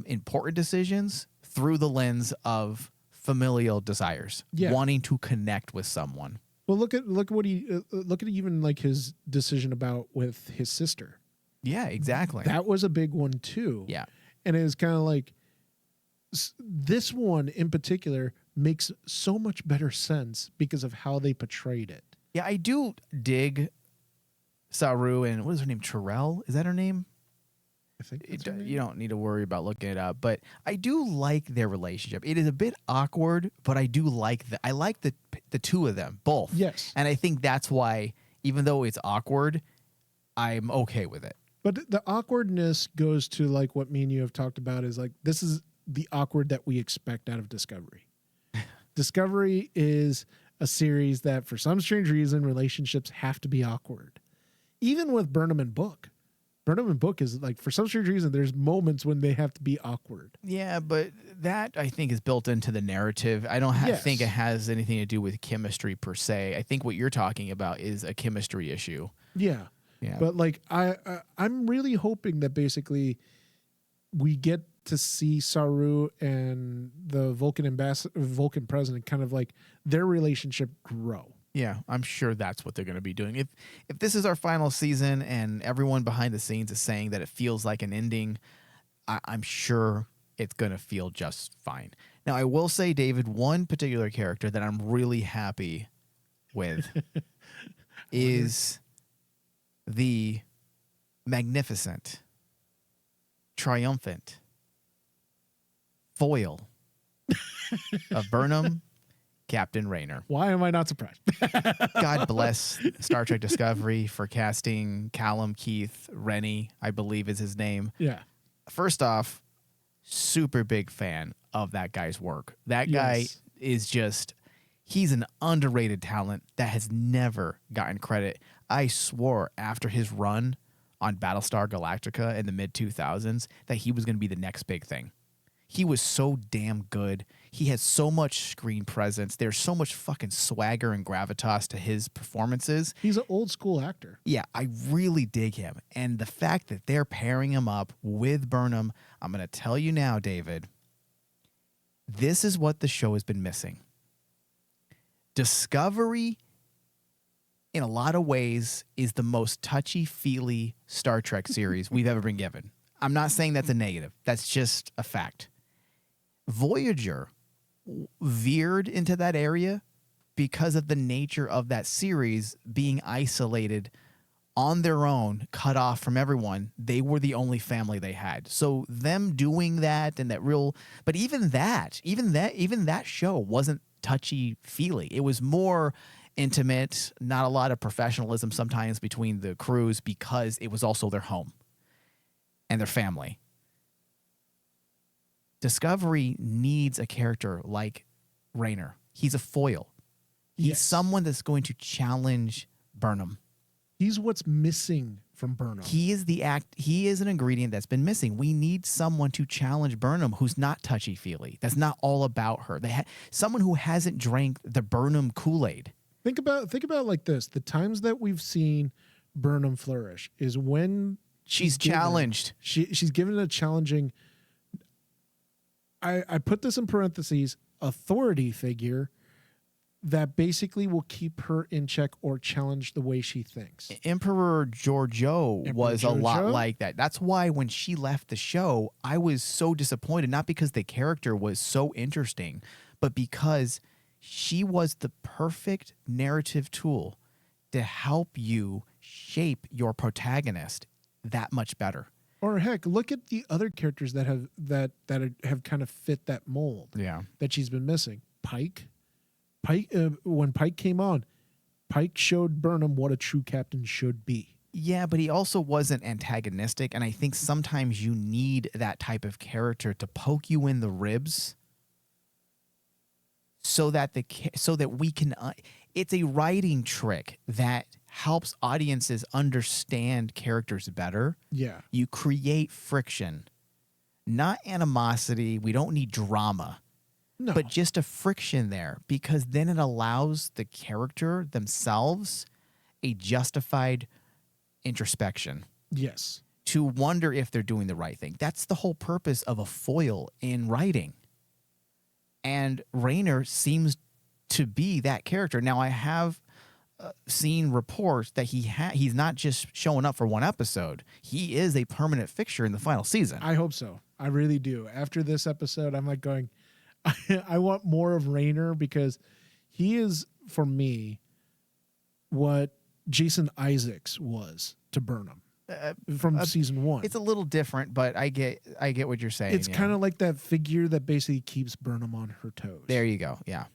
[SPEAKER 4] important decisions through the lens of familial desires, wanting to connect with someone.
[SPEAKER 5] Well, look at even like his decision about with his sister.
[SPEAKER 4] Yeah, exactly.
[SPEAKER 5] That was a big one too.
[SPEAKER 4] Yeah,
[SPEAKER 5] and it was kind of like this one in particular makes so much better sense because of how they portrayed it.
[SPEAKER 4] Yeah, I do dig Saru and what is her name? Terrell? Is that her name?
[SPEAKER 5] I think that's her name.
[SPEAKER 4] You don't need to worry about looking it up, but I do like their relationship. It is a bit awkward, but I do like I like the two of them both.
[SPEAKER 5] Yes,
[SPEAKER 4] and I think that's why, even though it's awkward, I'm okay with it.
[SPEAKER 5] But the awkwardness goes to like what me and you have talked about, is like, this is the awkward that we expect out of Discovery. Discovery is a series that, for some strange reason, relationships have to be awkward. Even with Burnham and Book. Burnham and Book is like, for some strange reason, there's moments when they have to be awkward.
[SPEAKER 4] Yeah, but that, I think, is built into the narrative. I don't think it has anything to do with chemistry per se. I think what you're talking about is a chemistry issue.
[SPEAKER 5] Yeah.
[SPEAKER 4] Yeah.
[SPEAKER 5] But like, I'm really hoping that basically we get to see Saru and the Vulcan president kind of like their relationship grow.
[SPEAKER 4] Yeah, I'm sure that's what they're going to be doing. If this is our final season and everyone behind the scenes is saying that it feels like an ending, I'm sure it's going to feel just fine. Now, I will say, David, one particular character that I'm really happy with is the magnificent, triumphant foil of Burnham, Captain Rayner.
[SPEAKER 5] Why am I not surprised?
[SPEAKER 4] God bless Star Trek Discovery for casting Callum Keith Rennie, I believe is his name.
[SPEAKER 5] Yeah.
[SPEAKER 4] First off, super big fan of that guy's work. That guy is just, he's an underrated talent that has never gotten credit. I swore after his run on Battlestar Galactica in the mid-2000s that he was going to be the next big thing. He was so damn good. He has so much screen presence. There's so much fucking swagger and gravitas to his performances.
[SPEAKER 5] He's an old school actor.
[SPEAKER 4] Yeah, I really dig him. And the fact that they're pairing him up with Burnham, I'm going to tell you now, David, this is what the show has been missing. Discovery, in a lot of ways, is the most touchy-feely Star Trek series we've ever been given. I'm not saying that's a negative. That's just a fact. Voyager veered into that area because of the nature of that series being isolated on their own, cut off from everyone. They were the only family they had. So them doing that and that real, but even that show wasn't touchy-feely. It was more intimate, not a lot of professionalism sometimes between the crews because it was also their home and their family. Discovery needs a character like Rayner. He's a foil. He's someone that's going to challenge Burnham.
[SPEAKER 5] He's what's missing from Burnham.
[SPEAKER 4] He is an ingredient that's been missing. We need someone to challenge Burnham who's not touchy-feely. That's not all about her. Someone who hasn't drank the Burnham Kool-Aid.
[SPEAKER 5] Think about it like this. The times that we've seen Burnham flourish is when
[SPEAKER 4] she's challenged.
[SPEAKER 5] She's given a challenging, I put this in parentheses, authority figure that basically will keep her in check or challenge the way she thinks.
[SPEAKER 4] Emperor Giorgio was a lot like that. That's why when she left the show, I was so disappointed, not because the character was so interesting, but because she was the perfect narrative tool to help you shape your protagonist that much better.
[SPEAKER 5] Or heck, look at the other characters that have kind of fit that mold.
[SPEAKER 4] Yeah.
[SPEAKER 5] That she's been missing. Pike, when Pike came on, Pike showed Burnham what a true captain should be.
[SPEAKER 4] Yeah, but he also wasn't antagonistic, and I think sometimes you need that type of character to poke you in the ribs, so that we can. It's a writing trick that helps audiences understand characters better.
[SPEAKER 5] Yeah,
[SPEAKER 4] you create friction, not animosity. We don't need drama.
[SPEAKER 5] No.
[SPEAKER 4] But just a friction there, because then it allows the character themselves a justified introspection.
[SPEAKER 5] Yes.
[SPEAKER 4] To wonder if they're doing the right thing. That's the whole purpose of a foil in writing. And Rayner seems to be that character. Now, I have seen reports that he's not just showing up for one episode. He is a permanent fixture in the final season.
[SPEAKER 5] I hope so. I really do. After this episode, I'm like going, I want more of Rayner, because he is, for me, what Jason Isaacs was to Burnham from season one.
[SPEAKER 4] It's a little different, but I get what you're saying.
[SPEAKER 5] It's kind of like that figure that basically keeps Burnham on her toes.
[SPEAKER 4] There you go. Yeah.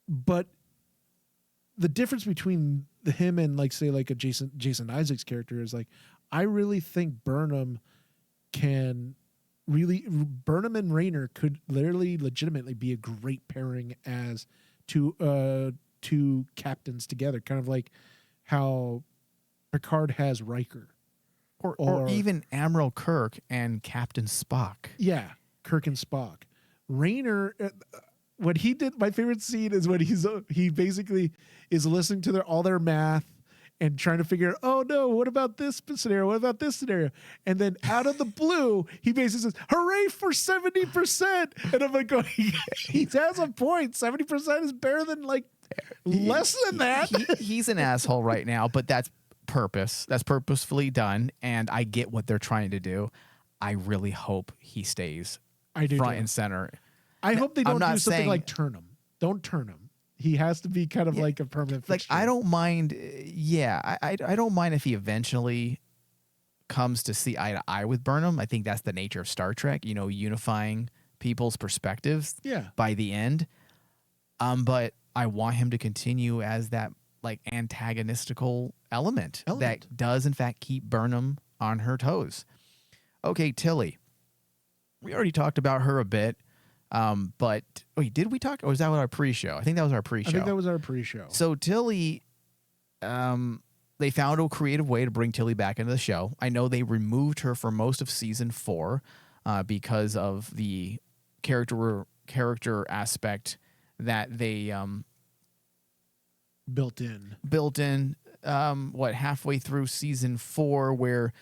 [SPEAKER 5] But the difference between him and like a Jason Isaacs character is like, I really think Burnham and Rayner could legitimately be a great pairing as two captains together, kind of like how Picard has Riker,
[SPEAKER 4] or even Admiral Kirk and Captain Spock.
[SPEAKER 5] Yeah, Kirk and Spock. Rayner, what he did, my favorite scene is when he basically is listening to all their math and trying to figure out, oh no, what about this scenario? What about this scenario? And then out of the blue, he basically says, hooray for 70%. And I'm like, going, he has a point. 70% is better than less than that.
[SPEAKER 4] He's an asshole right now, but that's purpose. That's purposefully done. And I get what they're trying to do. I really hope he stays front and center.
[SPEAKER 5] I hope they don't do something like turn him. Don't turn him. He has to be kind of like a permanent fixture.
[SPEAKER 4] I don't mind. I don't mind if he eventually comes to see eye to eye with Burnham. I think that's the nature of Star Trek, unifying people's perspectives by the end. But I want him to continue as that antagonistical element that does in fact keep Burnham on her toes. Okay, Tilly. We already talked about her a bit. But wait, did we talk? Or was that our pre-show? I think that was our pre-show.
[SPEAKER 5] I think that was our pre-show.
[SPEAKER 4] So Tilly they found a creative way to bring Tilly back into the show. I know they removed her for most of season 4 because of the character aspect that they
[SPEAKER 5] built in.
[SPEAKER 4] Halfway through season 4, where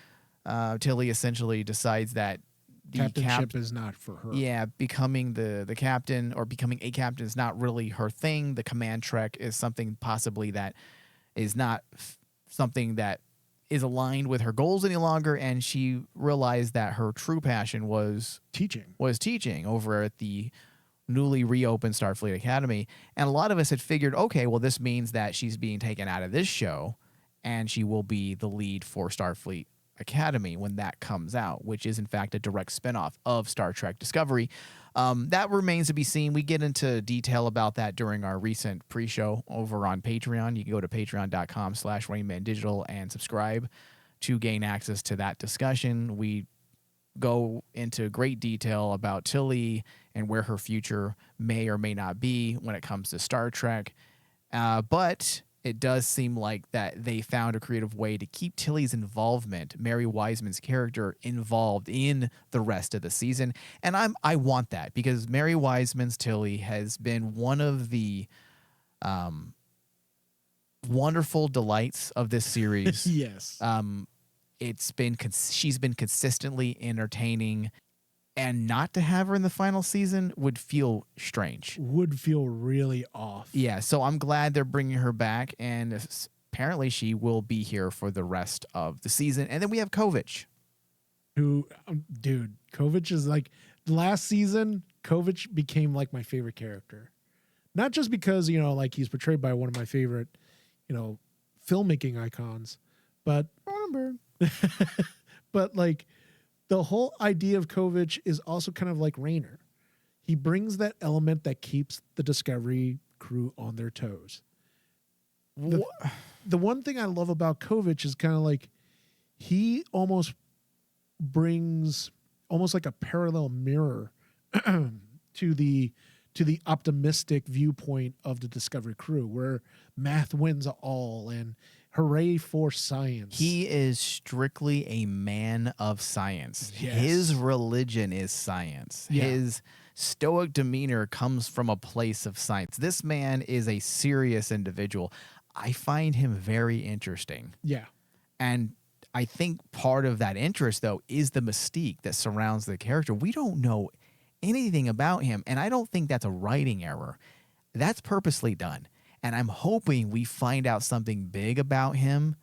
[SPEAKER 4] Tilly essentially decides that the
[SPEAKER 5] Captainship is not for her.
[SPEAKER 4] Yeah, becoming the captain or becoming a captain is not really her thing. The command trek is something possibly that is not something that is aligned with her goals any longer, and she realized that her true passion was teaching over at the newly reopened Starfleet Academy. And a lot of us had figured, okay, well, this means that she's being taken out of this show and she will be the lead for Starfleet Academy when that comes out, which is in fact a direct spinoff of Star Trek Discovery. That remains to be seen. We get into detail about that during our recent pre-show over on Patreon. You can go to patreon.com/RainmanDigital and subscribe to gain access to that discussion. We go into great detail about Tilly and where her future may or may not be when it comes to Star Trek. But it does seem like that they found a creative way to keep Tilly's involvement, Mary Wiseman's character, involved in the rest of the season. And I want that, because Mary Wiseman's Tilly has been one of the wonderful delights of this series.
[SPEAKER 5] Yes.
[SPEAKER 4] She's been consistently entertaining, and not to have her in the final season would feel strange.
[SPEAKER 5] Would feel really off.
[SPEAKER 4] Yeah, so I'm glad they're bringing her back, and apparently she will be here for the rest of the season. And then we have Kovich.
[SPEAKER 5] Who, dude, Kovich is like, last season, Kovich became like my favorite character. Not just because, like he's portrayed by one of my favorite, filmmaking icons, but but like the whole idea of Kovich is also kind of like Rayner. He brings that element that keeps the Discovery crew on their toes. The one thing I love about Kovich is kind of like he almost brings almost like a parallel mirror to the optimistic viewpoint of the Discovery crew, where math wins all and hooray for science.
[SPEAKER 4] He is strictly a man of science.
[SPEAKER 5] Yes.
[SPEAKER 4] His religion is science.
[SPEAKER 5] Yeah.
[SPEAKER 4] His stoic demeanor comes from a place of science. This man is a serious individual. I find him very interesting.
[SPEAKER 5] Yeah.
[SPEAKER 4] And I think part of that interest, though, is the mystique that surrounds the character. We don't know anything about him, and I don't think that's a writing error. That's purposely done. And I'm hoping we find out something big about him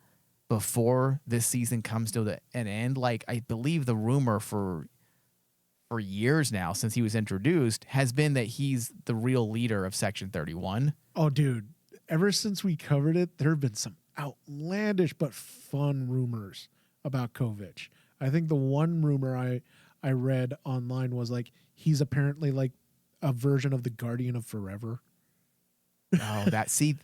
[SPEAKER 4] before this season comes to an end. Like, I believe the rumor for years now, since he was introduced, has been that he's the real leader of Section 31.
[SPEAKER 5] Oh, dude. Ever since we covered it, there have been some outlandish but fun rumors about Kovich. I think the one rumor I read online was like he's apparently like a version of the Guardian of Forever.
[SPEAKER 4] Oh,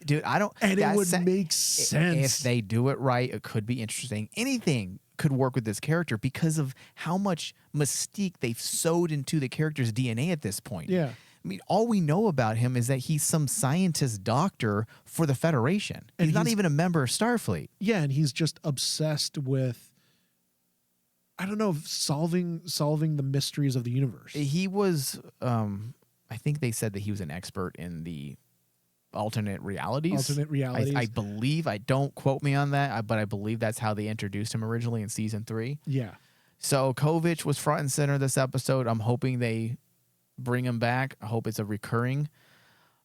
[SPEAKER 4] dude, I don't.
[SPEAKER 5] And it would make sense
[SPEAKER 4] if they do it right. It could be interesting. Anything could work with this character because of how much mystique they've sewed into the character's DNA at this point.
[SPEAKER 5] Yeah.
[SPEAKER 4] I mean, all we know about him is that he's some scientist doctor for the Federation.
[SPEAKER 5] And
[SPEAKER 4] he's not even a member of Starfleet.
[SPEAKER 5] Yeah, and he's just obsessed with, I don't know, solving the mysteries of the universe.
[SPEAKER 4] He was, I think they said that he was an expert in the alternate realities. I believe, don't quote me on that, but I believe that's how they introduced him originally in season 3.
[SPEAKER 5] Yeah.
[SPEAKER 4] So Kovich was front and center this episode. I'm hoping they bring him back. I hope it's a recurring.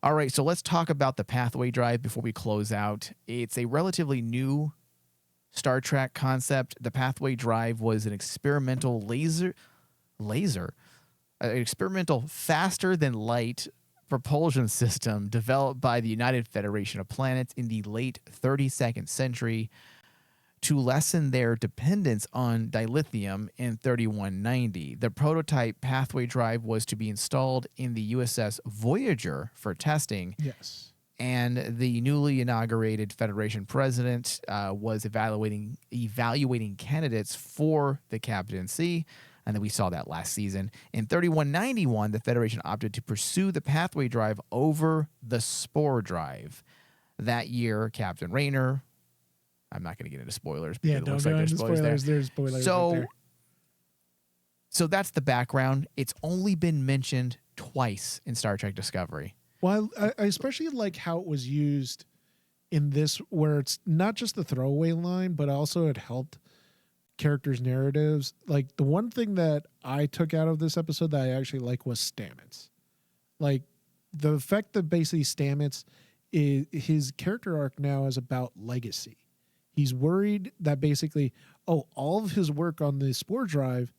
[SPEAKER 4] All right, so let's talk about the pathway drive before we close out. It's a relatively new Star Trek concept. The pathway drive was an experimental experimental faster than light propulsion system developed by the United Federation of Planets in the late 32nd century to lessen their dependence on dilithium in 3190. The prototype pathway drive was to be installed in the USS Voyager for testing.
[SPEAKER 5] Yes.
[SPEAKER 4] And the newly inaugurated Federation president was evaluating candidates for the captaincy. And then we saw that last season. In 3191, the Federation opted to pursue the pathway drive over the spore drive. That year, Captain Rayner I'm not going to get into spoilers.
[SPEAKER 5] Yeah,
[SPEAKER 4] because it
[SPEAKER 5] don't
[SPEAKER 4] looks
[SPEAKER 5] go
[SPEAKER 4] like
[SPEAKER 5] into
[SPEAKER 4] there's spoilers
[SPEAKER 5] spoilers.
[SPEAKER 4] there.
[SPEAKER 5] There's spoilers.
[SPEAKER 4] So,
[SPEAKER 5] right there.
[SPEAKER 4] so that's the background. It's only been mentioned twice in Star Trek Discovery.
[SPEAKER 5] Well, I especially like how it was used in this, where it's not just the throwaway line, but also it helped characters' narratives. Like the one thing that I took out of this episode that I actually like was Stamets. Like the fact that basically Stamets, his character arc now is about legacy. He's worried that basically, all of his work on the Spore Drive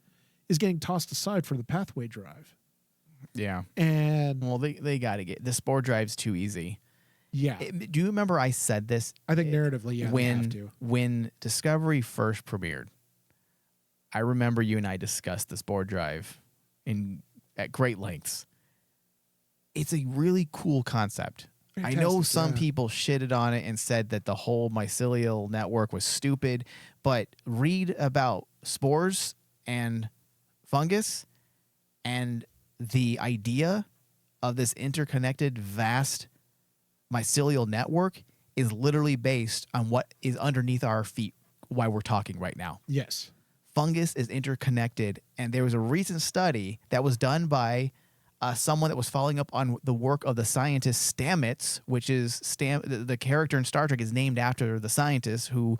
[SPEAKER 5] is getting tossed aside for the Pathway Drive.
[SPEAKER 4] Yeah.
[SPEAKER 5] And
[SPEAKER 4] Well, they got to get the Spore Drive's too easy.
[SPEAKER 5] yeah,
[SPEAKER 4] Do you remember I said this?
[SPEAKER 5] I think narratively, yeah, they have
[SPEAKER 4] when
[SPEAKER 5] to.
[SPEAKER 4] when Discovery first premiered, I remember you and I discussed the Spore Drive at great lengths. It's a really cool concept. I know
[SPEAKER 5] Fantastic,
[SPEAKER 4] some
[SPEAKER 5] yeah.
[SPEAKER 4] people shitted on it and said that the whole mycelial network was stupid, but read about spores and fungus and the idea of this interconnected vast mycelial network is literally based on what is underneath our feet while we're talking right now.
[SPEAKER 5] Yes.
[SPEAKER 4] Fungus is interconnected, and there was a recent study that was done by someone that was following up on the work of the scientist Stamets, which is the character in Star Trek is named after the scientist who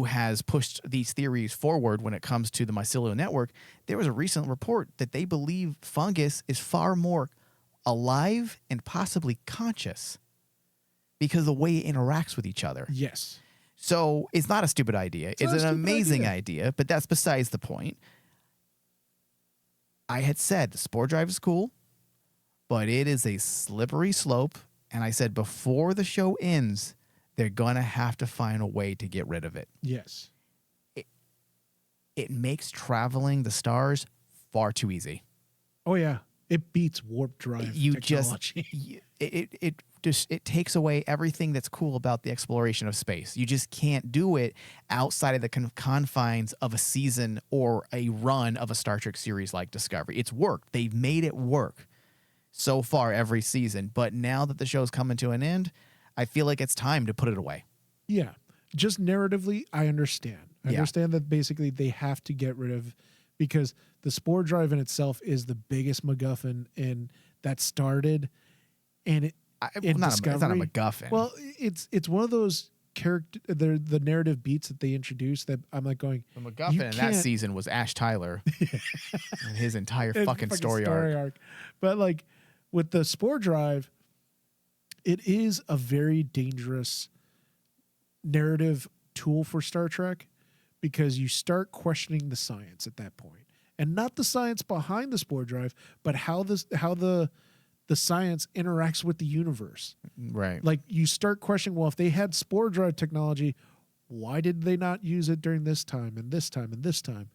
[SPEAKER 4] has pushed these theories forward when it comes to the mycelial network. There was a recent report that they believe fungus is far more alive and possibly conscious because of the way it interacts with each other.
[SPEAKER 5] Yes.
[SPEAKER 4] So it's not a stupid idea. It's
[SPEAKER 5] not a
[SPEAKER 4] an
[SPEAKER 5] stupid
[SPEAKER 4] amazing idea, but that's besides the point. I had said the Spore Drive is cool, but it is a slippery slope. And I said before the show ends, they're going to have to find a way to get rid of it.
[SPEAKER 5] Yes.
[SPEAKER 4] It makes traveling the stars far too easy.
[SPEAKER 5] Oh yeah, it beats warp drive technology.
[SPEAKER 4] It takes away everything that's cool about the exploration of space. You just can't do it outside of the confines of a season or a run of a Star Trek series like Discovery. It's worked. They've made it work so far every season. But now that the show's coming to an end, I feel like it's time to put it away.
[SPEAKER 5] Yeah, just narratively, I understand. I
[SPEAKER 4] Yeah.
[SPEAKER 5] understand that basically they have to get rid of, because the Spore Drive in itself is the biggest MacGuffin in that started, and
[SPEAKER 4] It's not a MacGuffin.
[SPEAKER 5] Well, it's one of those the narrative beats that they introduced that I'm like going.
[SPEAKER 4] the MacGuffin in that season was Ash Tyler and his entire fucking story arc.
[SPEAKER 5] But like with the Spore Drive, it is a very dangerous narrative tool for Star Trek, because you start questioning the science at that point, and not the science behind the Spore Drive, but how the science interacts with the universe.
[SPEAKER 4] Right.
[SPEAKER 5] Like you start questioning, well, if they had Spore Drive technology, why did they not use it during this time and this time and this time?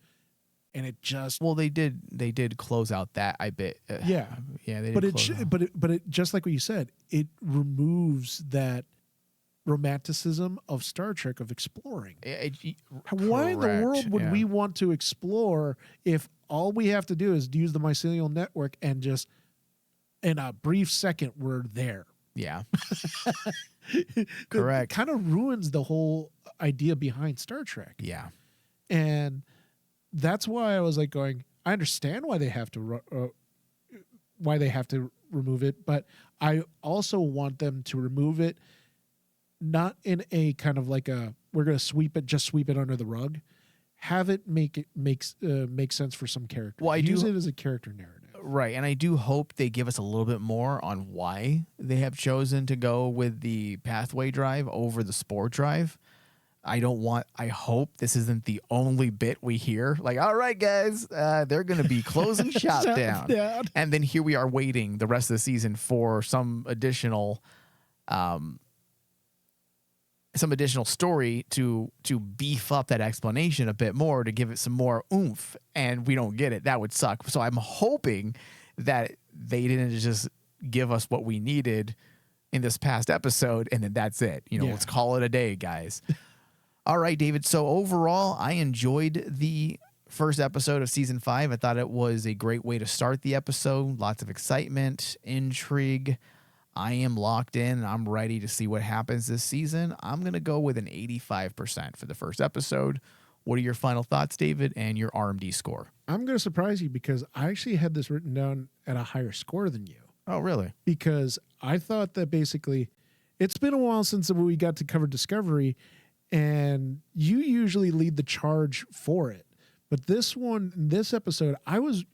[SPEAKER 5] And it just
[SPEAKER 4] Well, they did close out that I bit.
[SPEAKER 5] yeah.
[SPEAKER 4] Yeah, they did
[SPEAKER 5] But
[SPEAKER 4] close out.
[SPEAKER 5] but it just like what you said, it removes that romanticism of Star Trek of exploring. Why in the
[SPEAKER 4] Correct,
[SPEAKER 5] world would
[SPEAKER 4] yeah.
[SPEAKER 5] we want to explore if all we have to do is use the mycelial network and just in a brief second we're there?
[SPEAKER 4] Yeah.
[SPEAKER 5] It
[SPEAKER 4] Correct.
[SPEAKER 5] kind of ruins the whole idea behind Star Trek.
[SPEAKER 4] Yeah.
[SPEAKER 5] And that's why I was like going, I understand why they have to remove it, but I also want them to remove it not in a kind of like a we're going to sweep it under the rug. Have it make sense for some character.
[SPEAKER 4] Well, I
[SPEAKER 5] Use
[SPEAKER 4] do-
[SPEAKER 5] it as a character narrative.
[SPEAKER 4] Right. And I do hope they give us a little bit more on why they have chosen to go with the Pathway Drive over the Spore Drive. I hope this isn't the only bit we hear. Like, all right, guys, they're going to be closing shop down.
[SPEAKER 5] down.
[SPEAKER 4] And then here we are waiting the rest of the season for some additional story to beef up that explanation a bit more, to give it some more oomph, and we don't get it. That would suck. So I'm hoping that they didn't just give us what we needed in this past episode and then that's it.
[SPEAKER 5] Yeah.
[SPEAKER 4] Let's call it a day, guys. All right, David. So overall, I enjoyed the first episode of season 5. I thought it was a great way to start the episode. Lots of excitement, intrigue. I am locked in. I'm ready to see what happens this season. I'm going to go with an 85% for the first episode. What are your final thoughts, David, and your RMD score?
[SPEAKER 5] I'm going to surprise you because I actually had this written down at a higher score than you.
[SPEAKER 4] Oh, really?
[SPEAKER 5] Because I thought that basically it's been a while since we got to cover Discovery, and you usually lead the charge for it. But this episode, I was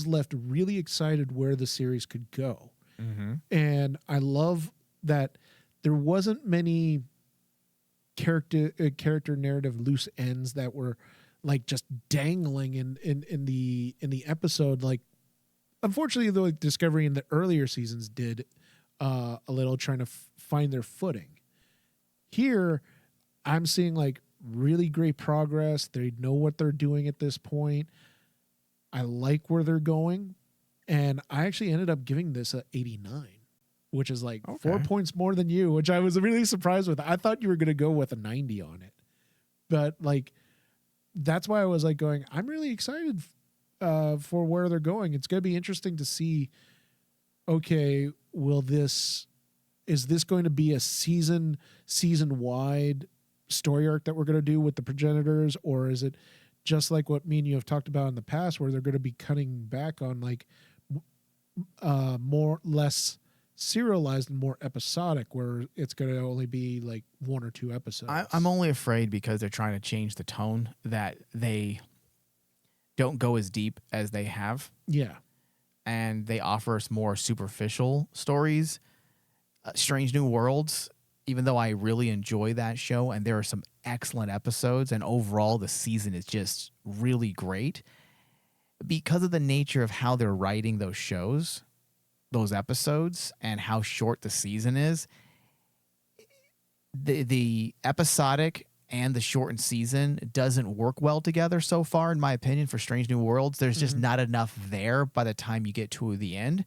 [SPEAKER 5] left really excited where the series could go.
[SPEAKER 4] Mm-hmm.
[SPEAKER 5] And I love that there wasn't many character narrative loose ends that were like just dangling in the episode. Like, unfortunately, though, like Discovery in the earlier seasons did a little trying to find their footing. Here, I'm seeing like really great progress. They know what they're doing at this point. I like where they're going. And I actually ended up giving this a 89, which is like 4 points more than you, which I was really surprised with. I thought you were going to go with a 90 on it. But like, that's why I was like going, I'm really excited for where they're going. It's going to be interesting to see, okay, is this going to be a season wide story arc that we're going to do with the progenitors, or is it just like what me and you have talked about in the past, where they're going to be cutting back on like less serialized and more episodic, where it's going to only be like 1 or 2 episodes?
[SPEAKER 4] I'm only afraid because they're trying to change the tone that they don't go as deep as they have.
[SPEAKER 5] Yeah.
[SPEAKER 4] And they offer us more superficial stories. Strange New Worlds, even though I really enjoy that show and there are some excellent episodes and overall the season is just really great, because of the nature of how they're writing those shows, those episodes, and how short the season is, the episodic and the shortened season doesn't work well together so far, in my opinion, for Strange New Worlds. There's just not enough there by the time you get to the end.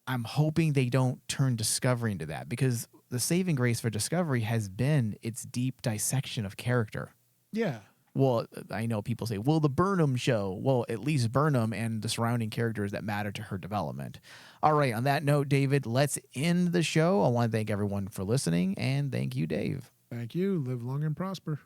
[SPEAKER 4] I'm hoping they don't turn Discovery into that, because the saving grace for Discovery has been its deep dissection of character.
[SPEAKER 5] Yeah.
[SPEAKER 4] Well, I know people say, well, the Burnham show. Well, at least Burnham and the surrounding characters that matter to her development. All right. On that note, David, let's end the show. I want to thank everyone for listening, and thank you, Dave.
[SPEAKER 5] Thank you. Live long and prosper.